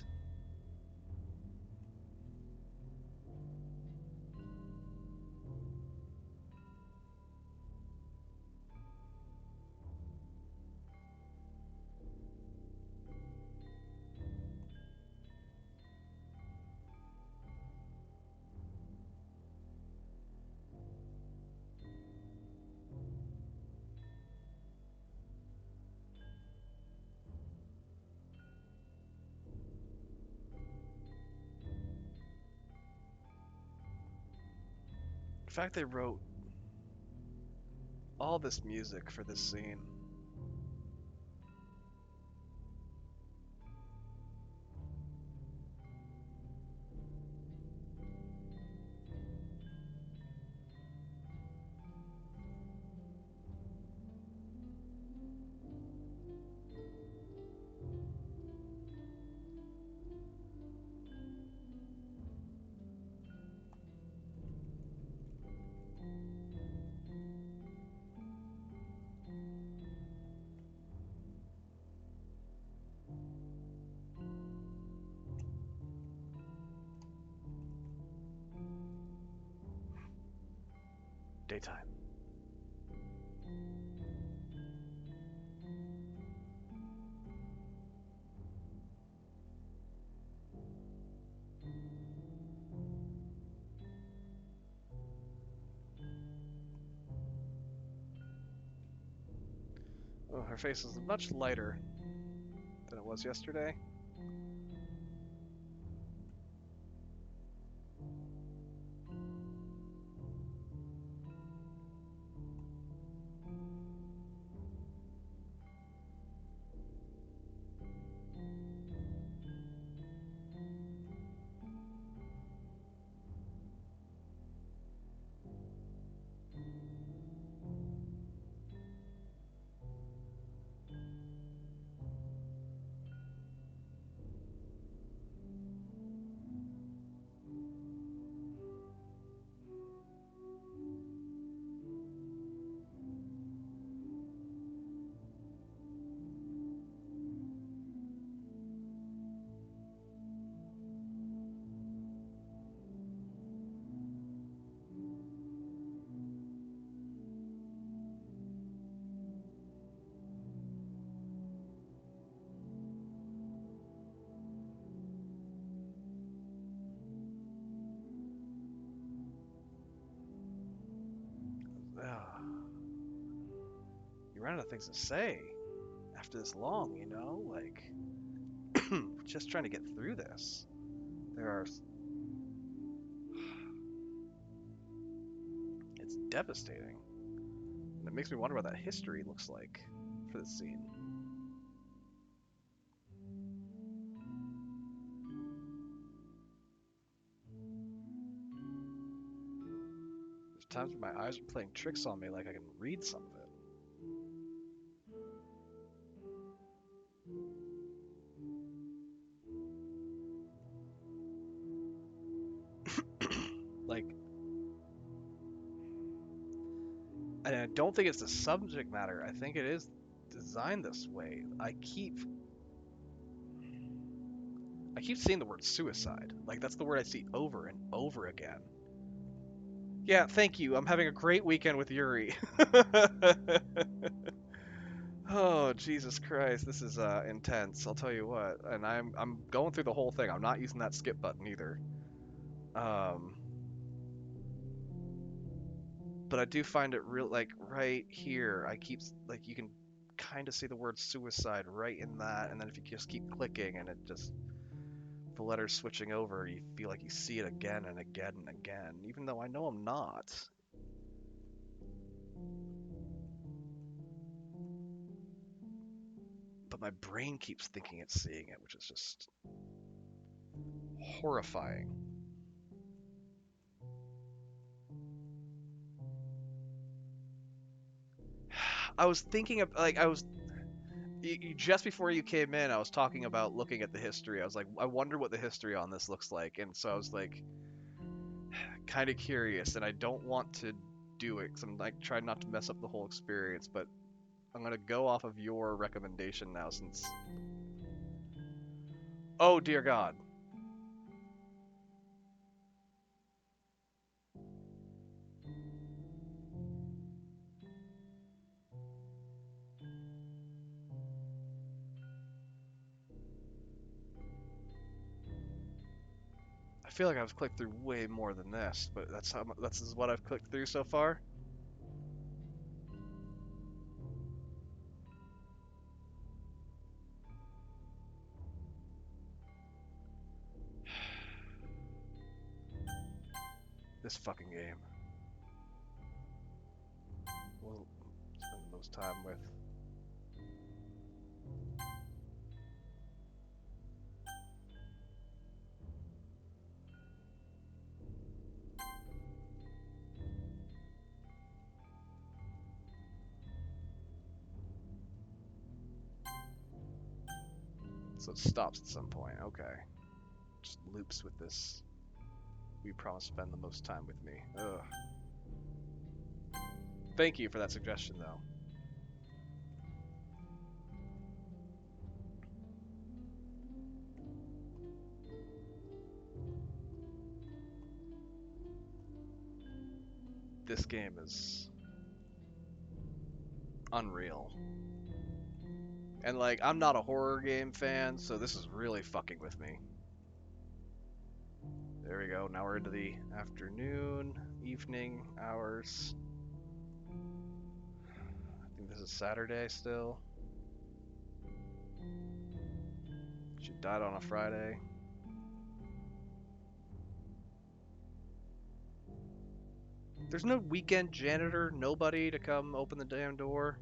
In fact, they wrote all this music for this scene. Daytime. Oh, her face is much lighter than it was yesterday. You ran out of things to say after this long, you know? Like, just trying to get through this. There are. It's devastating. And it makes me wonder what that history looks like for this scene. There's times when my eyes are playing tricks on me like I can read some of it. Like, and I don't think it's the subject matter. I think it is designed this way. I keep seeing the word suicide. Like, that's the word I see over and over again. Yeah, thank you. I'm having a great weekend with Yuri. Oh, Jesus Christ, this is intense. I'll tell you what. And I'm going through the whole thing. I'm not using that skip button either. But I do find it real, like, right here. I keep, like, you can kind of see the word suicide right in that, and then if you just keep clicking and it just, the letters switching over, you feel like you see it again and again and again, even though I know I'm not. But my brain keeps thinking it's seeing it, which is just horrifying. I was thinking of, like, just before you came in, I was talking about looking at the history. I was like, I wonder what the history on this looks like. And so I was like, kind of curious, and I don't want to do it because I'm like trying not to mess up the whole experience, but I'm gonna go off of your recommendation now since. Oh dear God. I feel like I've clicked through way more than this, but that's what I've clicked through so far. This fucking game. We'll spend the most time with. So it stops at some point. Okay. Just loops with this. We promise to spend the most time with me. Ugh. Thank you for that suggestion, though. This game is unreal. And like, I'm not a horror game fan, so this is really fucking with me. There we go. Now we're into the afternoon, evening hours. I think this is Saturday still. She died on a Friday. There's no weekend janitor, nobody to come open the damn door.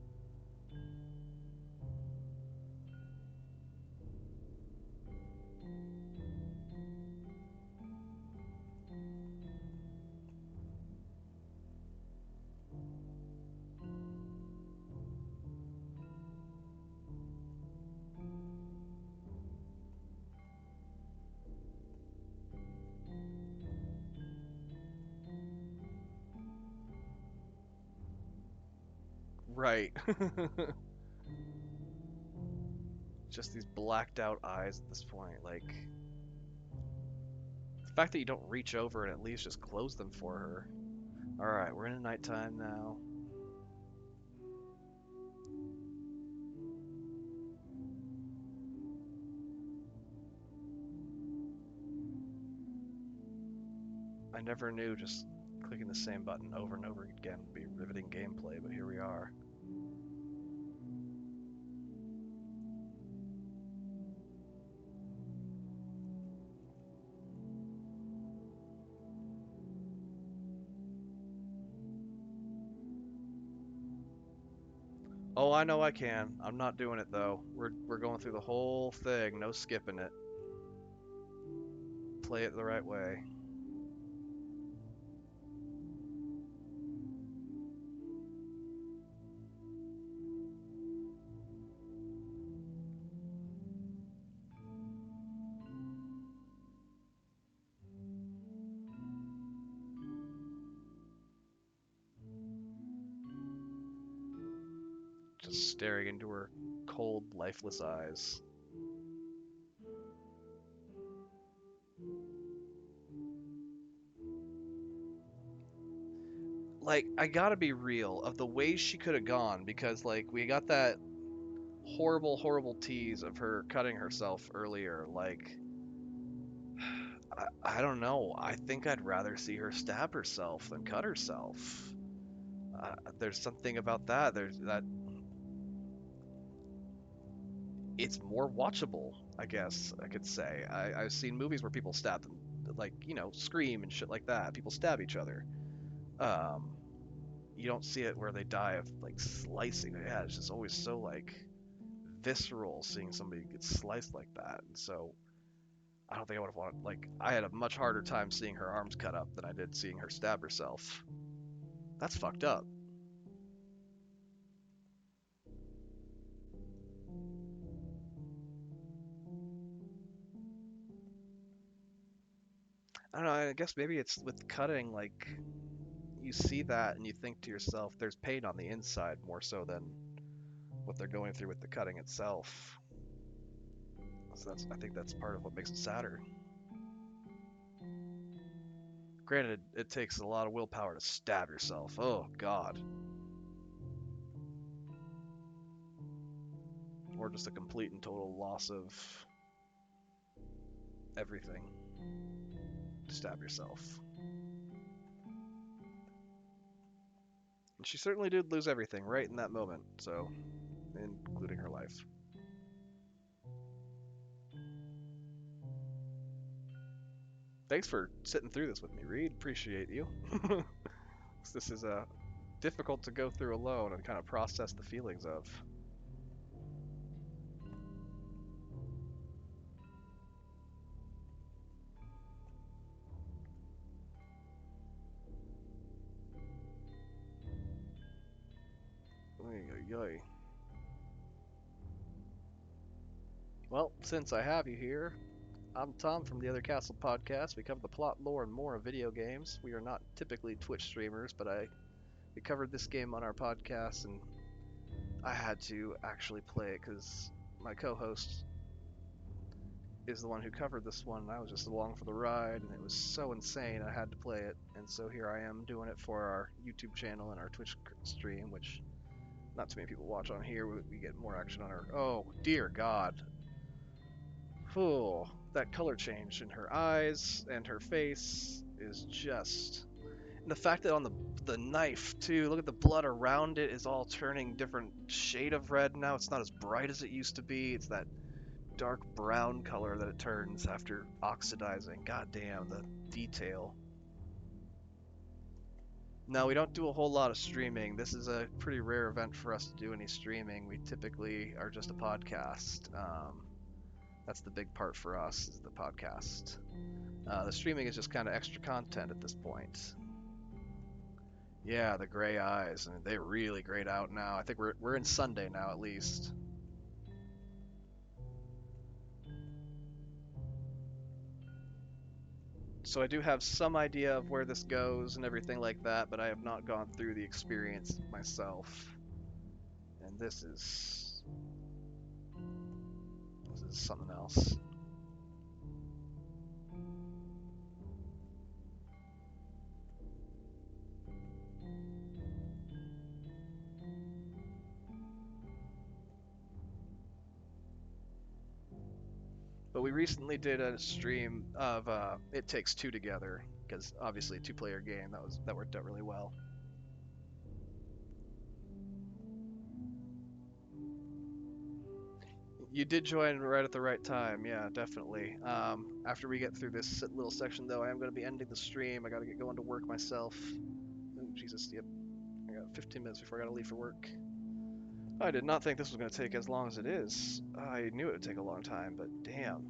Right. Just these blacked out eyes at this point. Like, the fact that you don't reach over and at least just close them for her. Alright, we're in nighttime now. I never knew just clicking the same button over and over again would be riveting gameplay, but here we are. Oh, I know I can. I'm not doing it though. We're going through the whole thing, no skipping it. Play it the right way. Just staring into her cold, lifeless eyes. Like, I gotta be real of the ways she could have gone because, like, we got that horrible, horrible tease of her cutting herself earlier. Like, I don't know. I think I'd rather see her stab herself than cut herself. There's something about that. There's that. It's more watchable, I guess I could say. I've seen movies where people stab them, like, Scream and shit like that. People stab each other. Um, you don't see it where they die of like slicing. Yeah, it's just always so like visceral seeing somebody get sliced like that. And so I don't think I would have wanted. Like, I had a much harder time seeing her arms cut up than I did seeing her stab herself. That's fucked up. I don't know. I guess maybe it's with cutting. Like, you see that and you think to yourself, there's pain on the inside more so than what they're going through with the cutting itself. So I think that's part of what makes it sadder. Granted, it takes a lot of willpower to stab yourself. Oh God. Or just a complete and total loss of everything to stab yourself. And she certainly did lose everything right in that moment, so, including her life. Thanks for sitting through this with me, Reed. Appreciate you. This is difficult to go through alone and kind of process the feelings of. Oy, oy, oy. Well, since I have you here, I'm Tom from the Other Castle podcast. We cover the plot, lore, and more of video games. We are not typically Twitch streamers, but we covered this game on our podcast, and I had to actually play it because my co-host is the one who covered this one, and I was just along for the ride, and it was so insane I had to play it. And so here I am doing it for our YouTube channel and our Twitch stream, which not too many people watch on here. We get more action on our. Oh dear God! Oh, that color change in her eyes and her face is just. And the fact that on the knife too, look at the blood around it is all turning different shade of red now. It's not as bright as it used to be. It's that dark brown color that it turns after oxidizing. God damn, the detail. No, we don't do a whole lot of streaming. This is a pretty rare event for us to do any streaming. We typically are just a podcast. That's the big part for us is the podcast. The streaming is just kind of extra content at this point. Yeah, the gray eyes, and they really grayed out now. I think we're in Sunday now at least. So I do have some idea of where this goes and everything like that, but I have not gone through the experience myself. And this is something else. But we recently did a stream of It Takes Two together because obviously a two-player game that worked out really well. You did join right at the right time, yeah, definitely. After we get through this little section, though, I am going to be ending the stream. I got to get going to work myself. Oh, Jesus, yep. I got 15 minutes before I got to leave for work. I did not think this was going to take as long as it is. I knew it would take a long time, but damn.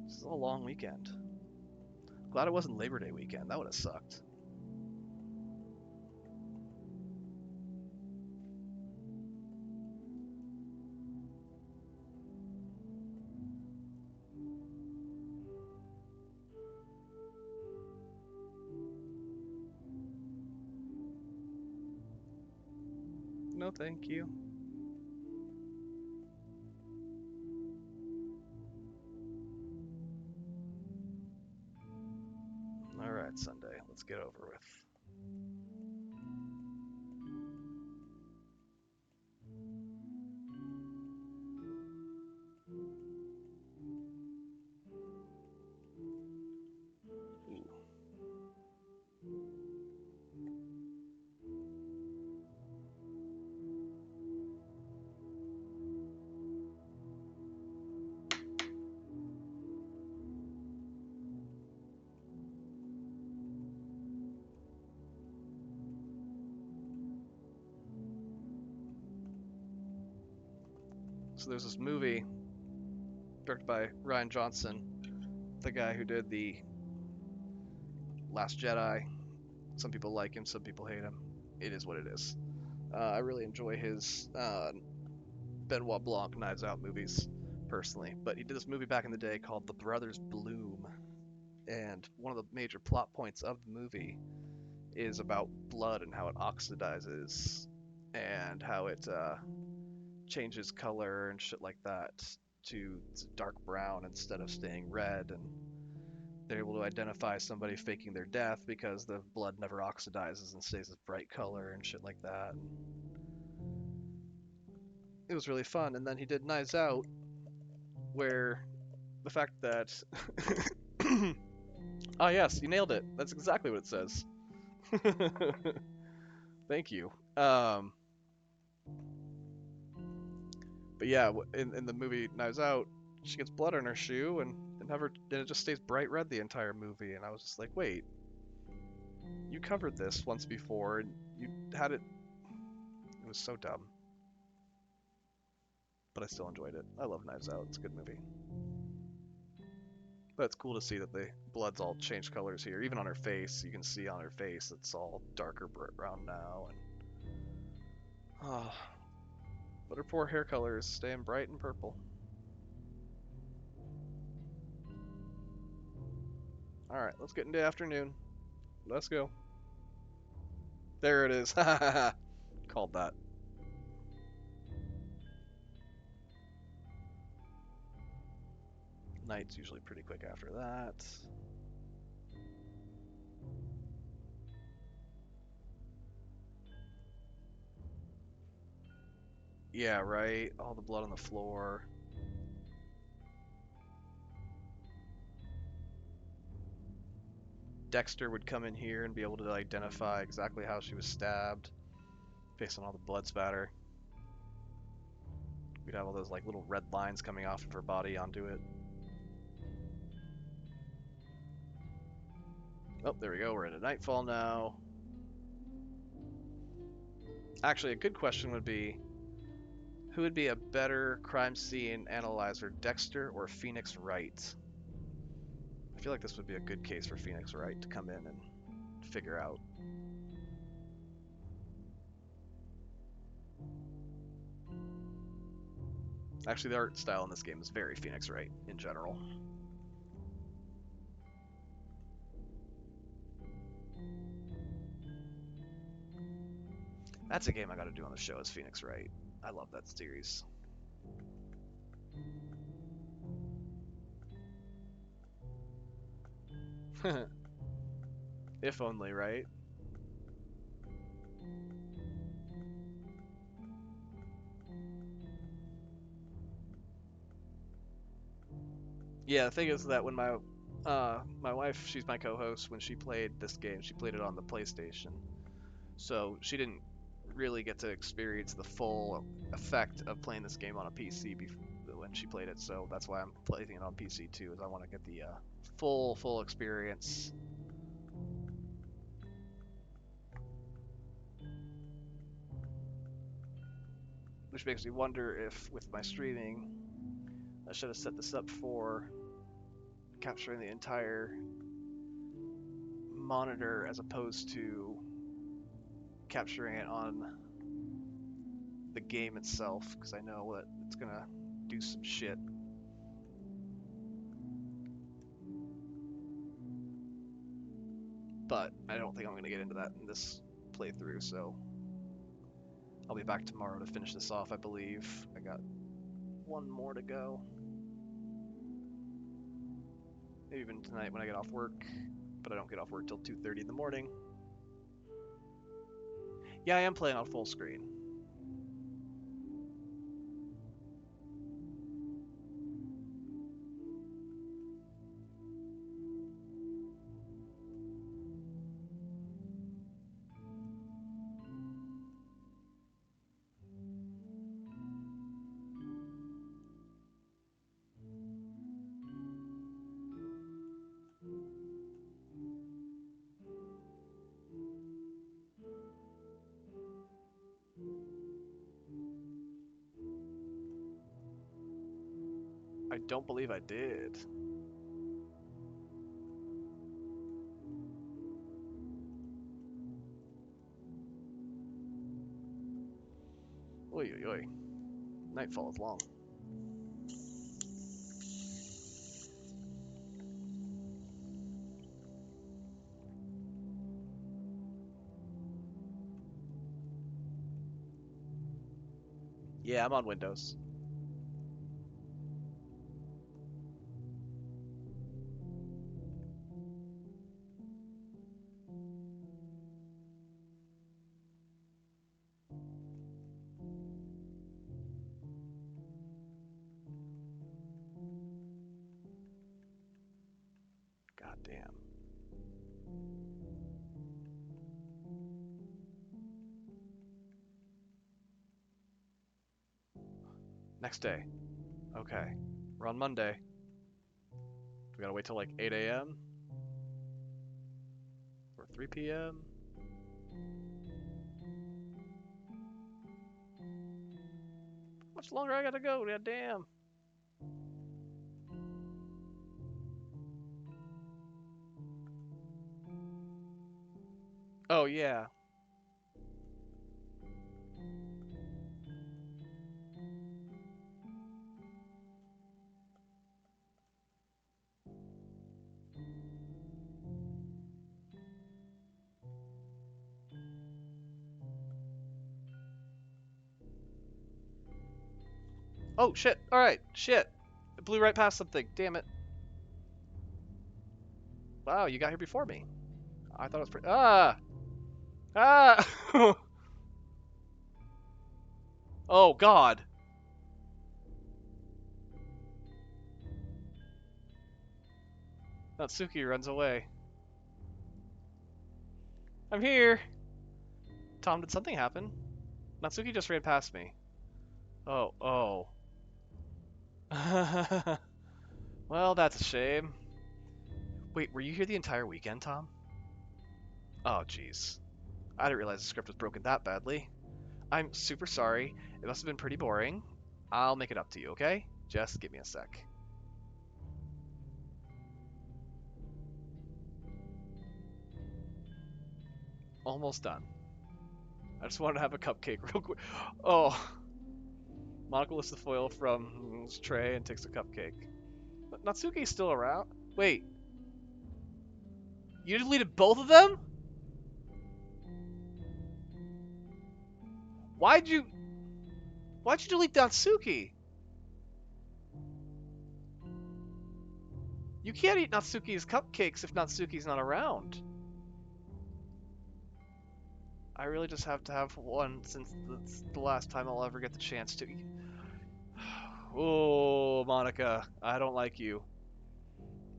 This is a long weekend. Glad it wasn't Labor Day weekend. That would have sucked. No, thank you. Alright, Sunday. Let's get over with. Ooh. So there's this movie directed by Ryan Johnson, the guy who did the Last Jedi. Some people like him, some people hate him. It is what it is. I really enjoy his Benoit Blanc Knives Out movies, personally. But he did this movie back in the day called The Brothers Bloom. And one of the major plot points of the movie is about blood and how it oxidizes and how it changes color and shit like that to dark brown instead of staying red. And they're able to identify somebody faking their death because the blood never oxidizes and stays this bright color and shit like that. It was really fun. And then he did Knives Out, where the fact that ah yes, you nailed it. That's exactly what it says. Thank you. But yeah, in the movie Knives Out, she gets blood on her shoe and it just stays bright red the entire movie. And I was just like, wait, you covered this once before and you had it. It was so dumb. But I still enjoyed it. I love Knives Out. It's a good movie. But it's cool to see that the blood's all changed colors here. Even on her face, you can see on her face it's all darker brown now. And oh, but her poor hair color is staying bright and purple. Alright, let's get into afternoon. Let's go. There it is. Called that. Night's usually pretty quick after that. Yeah, right. All the blood on the floor. Dexter would come in here and be able to identify exactly how she was stabbed based on all the blood spatter. We'd have all those like little red lines coming off of her body onto it. Oh, there we go. We're into nightfall now. Actually, a good question would be, who would be a better crime scene analyzer, Dexter or Phoenix Wright? I feel like this would be a good case for Phoenix Wright to come in and figure out. Actually, the art style in this game is very Phoenix Wright in general. That's a game I gotta do on the show, is Phoenix Wright. I love that series. If only, right? Yeah, the thing is that when my wife, she's my co-host, when she played this game, she played it on the PlayStation. So she didn't really get to experience the full effect of playing this game on a PC when she played it. So that's why I'm playing it on PC too, is I want to get the full experience. Which makes me wonder if, with my streaming, I should have set this up for capturing the entire monitor as opposed to capturing it on the game itself, because I know that it's gonna do some shit. But I don't think I'm gonna get into that in this playthrough, so I'll be back tomorrow to finish this off, I believe. I got one more to go. Maybe even tonight when I get off work, but I don't get off work till 2:30 in the morning. Yeah, I am playing on full screen. I don't believe I did. Oy, oy, oy. Nightfall is long. Yeah, I'm on Windows. God damn. Next day. Okay. We're on Monday. We gotta wait till like 8 a.m. or 3 p.m. How much longer I gotta go? God damn. Oh, yeah. Oh, shit. Alright. Shit. It blew right past something. Damn it. Wow, you got here before me. I thought it was pretty. Ah! Ah! Oh, God. Natsuki runs away. I'm here. Tom, did something happen? Natsuki just ran past me. Oh, oh. Well, that's a shame. Wait, were you here the entire weekend, Tom? Oh, jeez. I didn't realize the script was broken that badly. I'm super sorry. It must have been pretty boring. I'll make it up to you, okay? Just give me a sec. Almost done. I just wanted to have a cupcake real quick. Oh. Monica lifts the foil from his tray and takes a cupcake. Natsuki's still around? Wait. You deleted both of them? Why'd you... Why'd you delete Natsuki? You can't eat Natsuki's cupcakes if Natsuki's not around. I really just have to have one since it's the last time I'll ever get the chance to eat. Oh, Monica, I don't like you.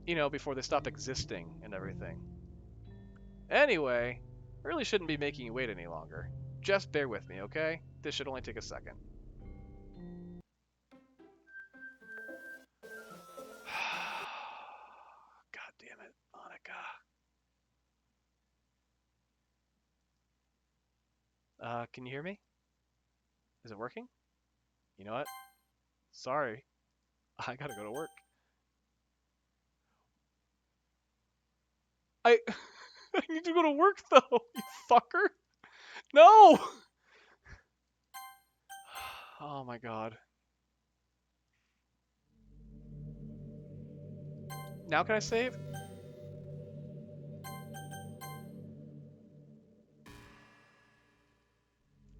You know, before they stop existing and everything. Anyway, I really shouldn't be making you wait any longer. Just bear with me, okay? This should only take a second. God damn it, Monica. Can you hear me? Is it working? You know what? Sorry. I gotta go to work. I I need to go to work though, you fucker. No! Oh my god. Now can I save?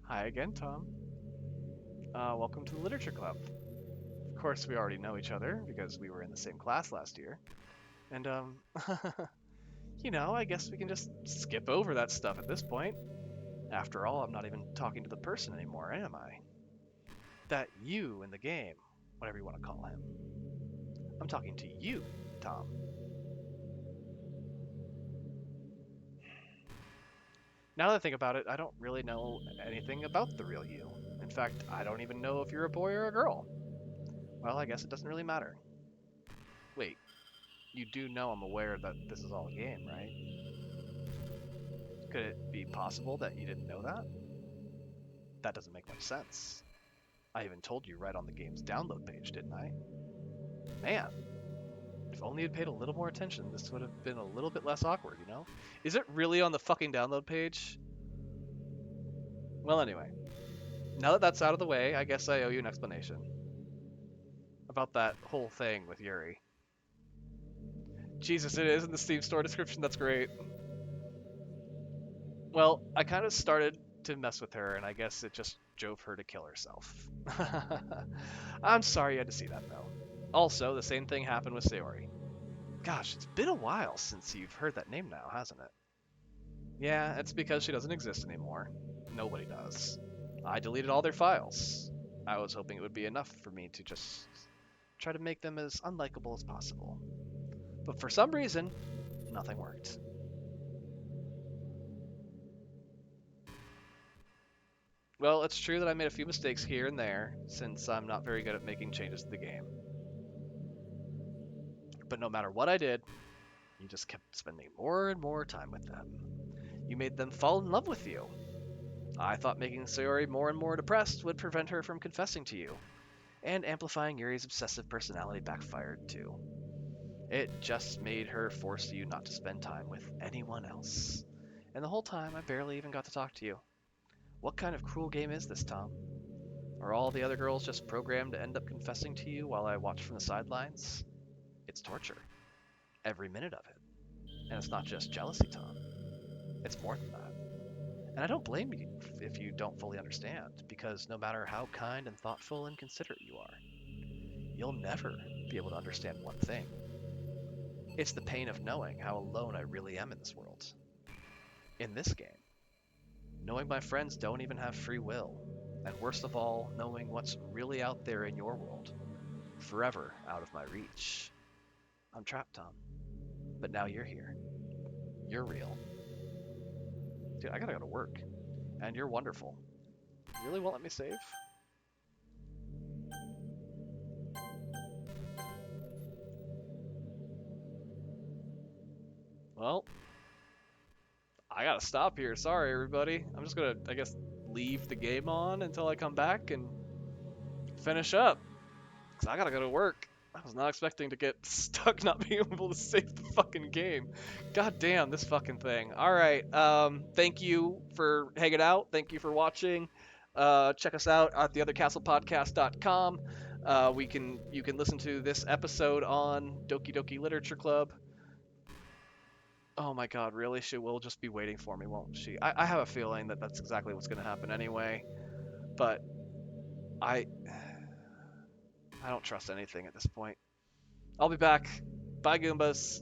Hi again, Tom. Welcome to the Literature Club. Of course, we already know each other because we were in the same class last year. And, I guess we can just skip over that stuff at this point. After all, I'm not even talking to the person anymore, am I? That you in the game, whatever you want to call him. I'm talking to you, Tom. Now that I think about it, I don't really know anything about the real you. In fact, I don't even know if you're a boy or a girl. Well, I guess it doesn't really matter. Wait, you do know I'm aware that this is all a game, right? Could it be possible that you didn't know that? That doesn't make much sense. I even told you right on the game's download page, didn't I? Man, if only you'd paid a little more attention, this would have been a little bit less awkward, you know? Is it really on the fucking download page? Well, anyway. Now that that's out of the way, I guess I owe you an explanation. About that whole thing with Yuri. Jesus, it is in the Steam store description, that's great. Well, I kind of started to mess with her, and I guess it just drove her to kill herself. I'm sorry you had to see that, though. Also, the same thing happened with Sayori. Gosh, it's been a while since you've heard that name now, hasn't it? Yeah, it's because she doesn't exist anymore. Nobody does. I deleted all their files. I was hoping it would be enough for me to just try to make them as unlikable as possible. But for some reason, nothing worked. Well, it's true that I made a few mistakes here and there, since I'm not very good at making changes to the game. But no matter what I did, you just kept spending more and more time with them. You made them fall in love with you. I thought making Sayori more and more depressed would prevent her from confessing to you, and amplifying Yuri's obsessive personality backfired too. It just made her force you not to spend time with anyone else. And the whole time, I barely even got to talk to you. What kind of cruel game is this, Tom? Are all the other girls just programmed to end up confessing to you while I watch from the sidelines? It's torture. Every minute of it. And it's not just jealousy, Tom. It's more than that. And I don't blame you if you don't fully understand, because no matter how kind and thoughtful and considerate you are, you'll never be able to understand one thing. It's the pain of knowing how alone I really am in this world. In this game. Knowing my friends don't even have free will. And worst of all, knowing what's really out there in your world. Forever out of my reach. I'm trapped, Tom. But now you're here. You're real. Dude, I gotta go to work. And you're wonderful. You really won't let me save? Well, I gotta stop here. Sorry, everybody. I'm just gonna, I guess, leave the game on until I come back and finish up. Because I gotta go to work. I was not expecting to get stuck not being able to save the fucking game. God damn, this fucking thing. Alright, thank you for hanging out. Thank you for watching. Check us out at theothercastlepodcast.com. You can listen to this episode on Doki Doki Literature Club. Oh my god, really? She will just be waiting for me, won't she? I have a feeling that that's exactly what's going to happen anyway. But I don't trust anything at this point. I'll be back. Bye, Goombas.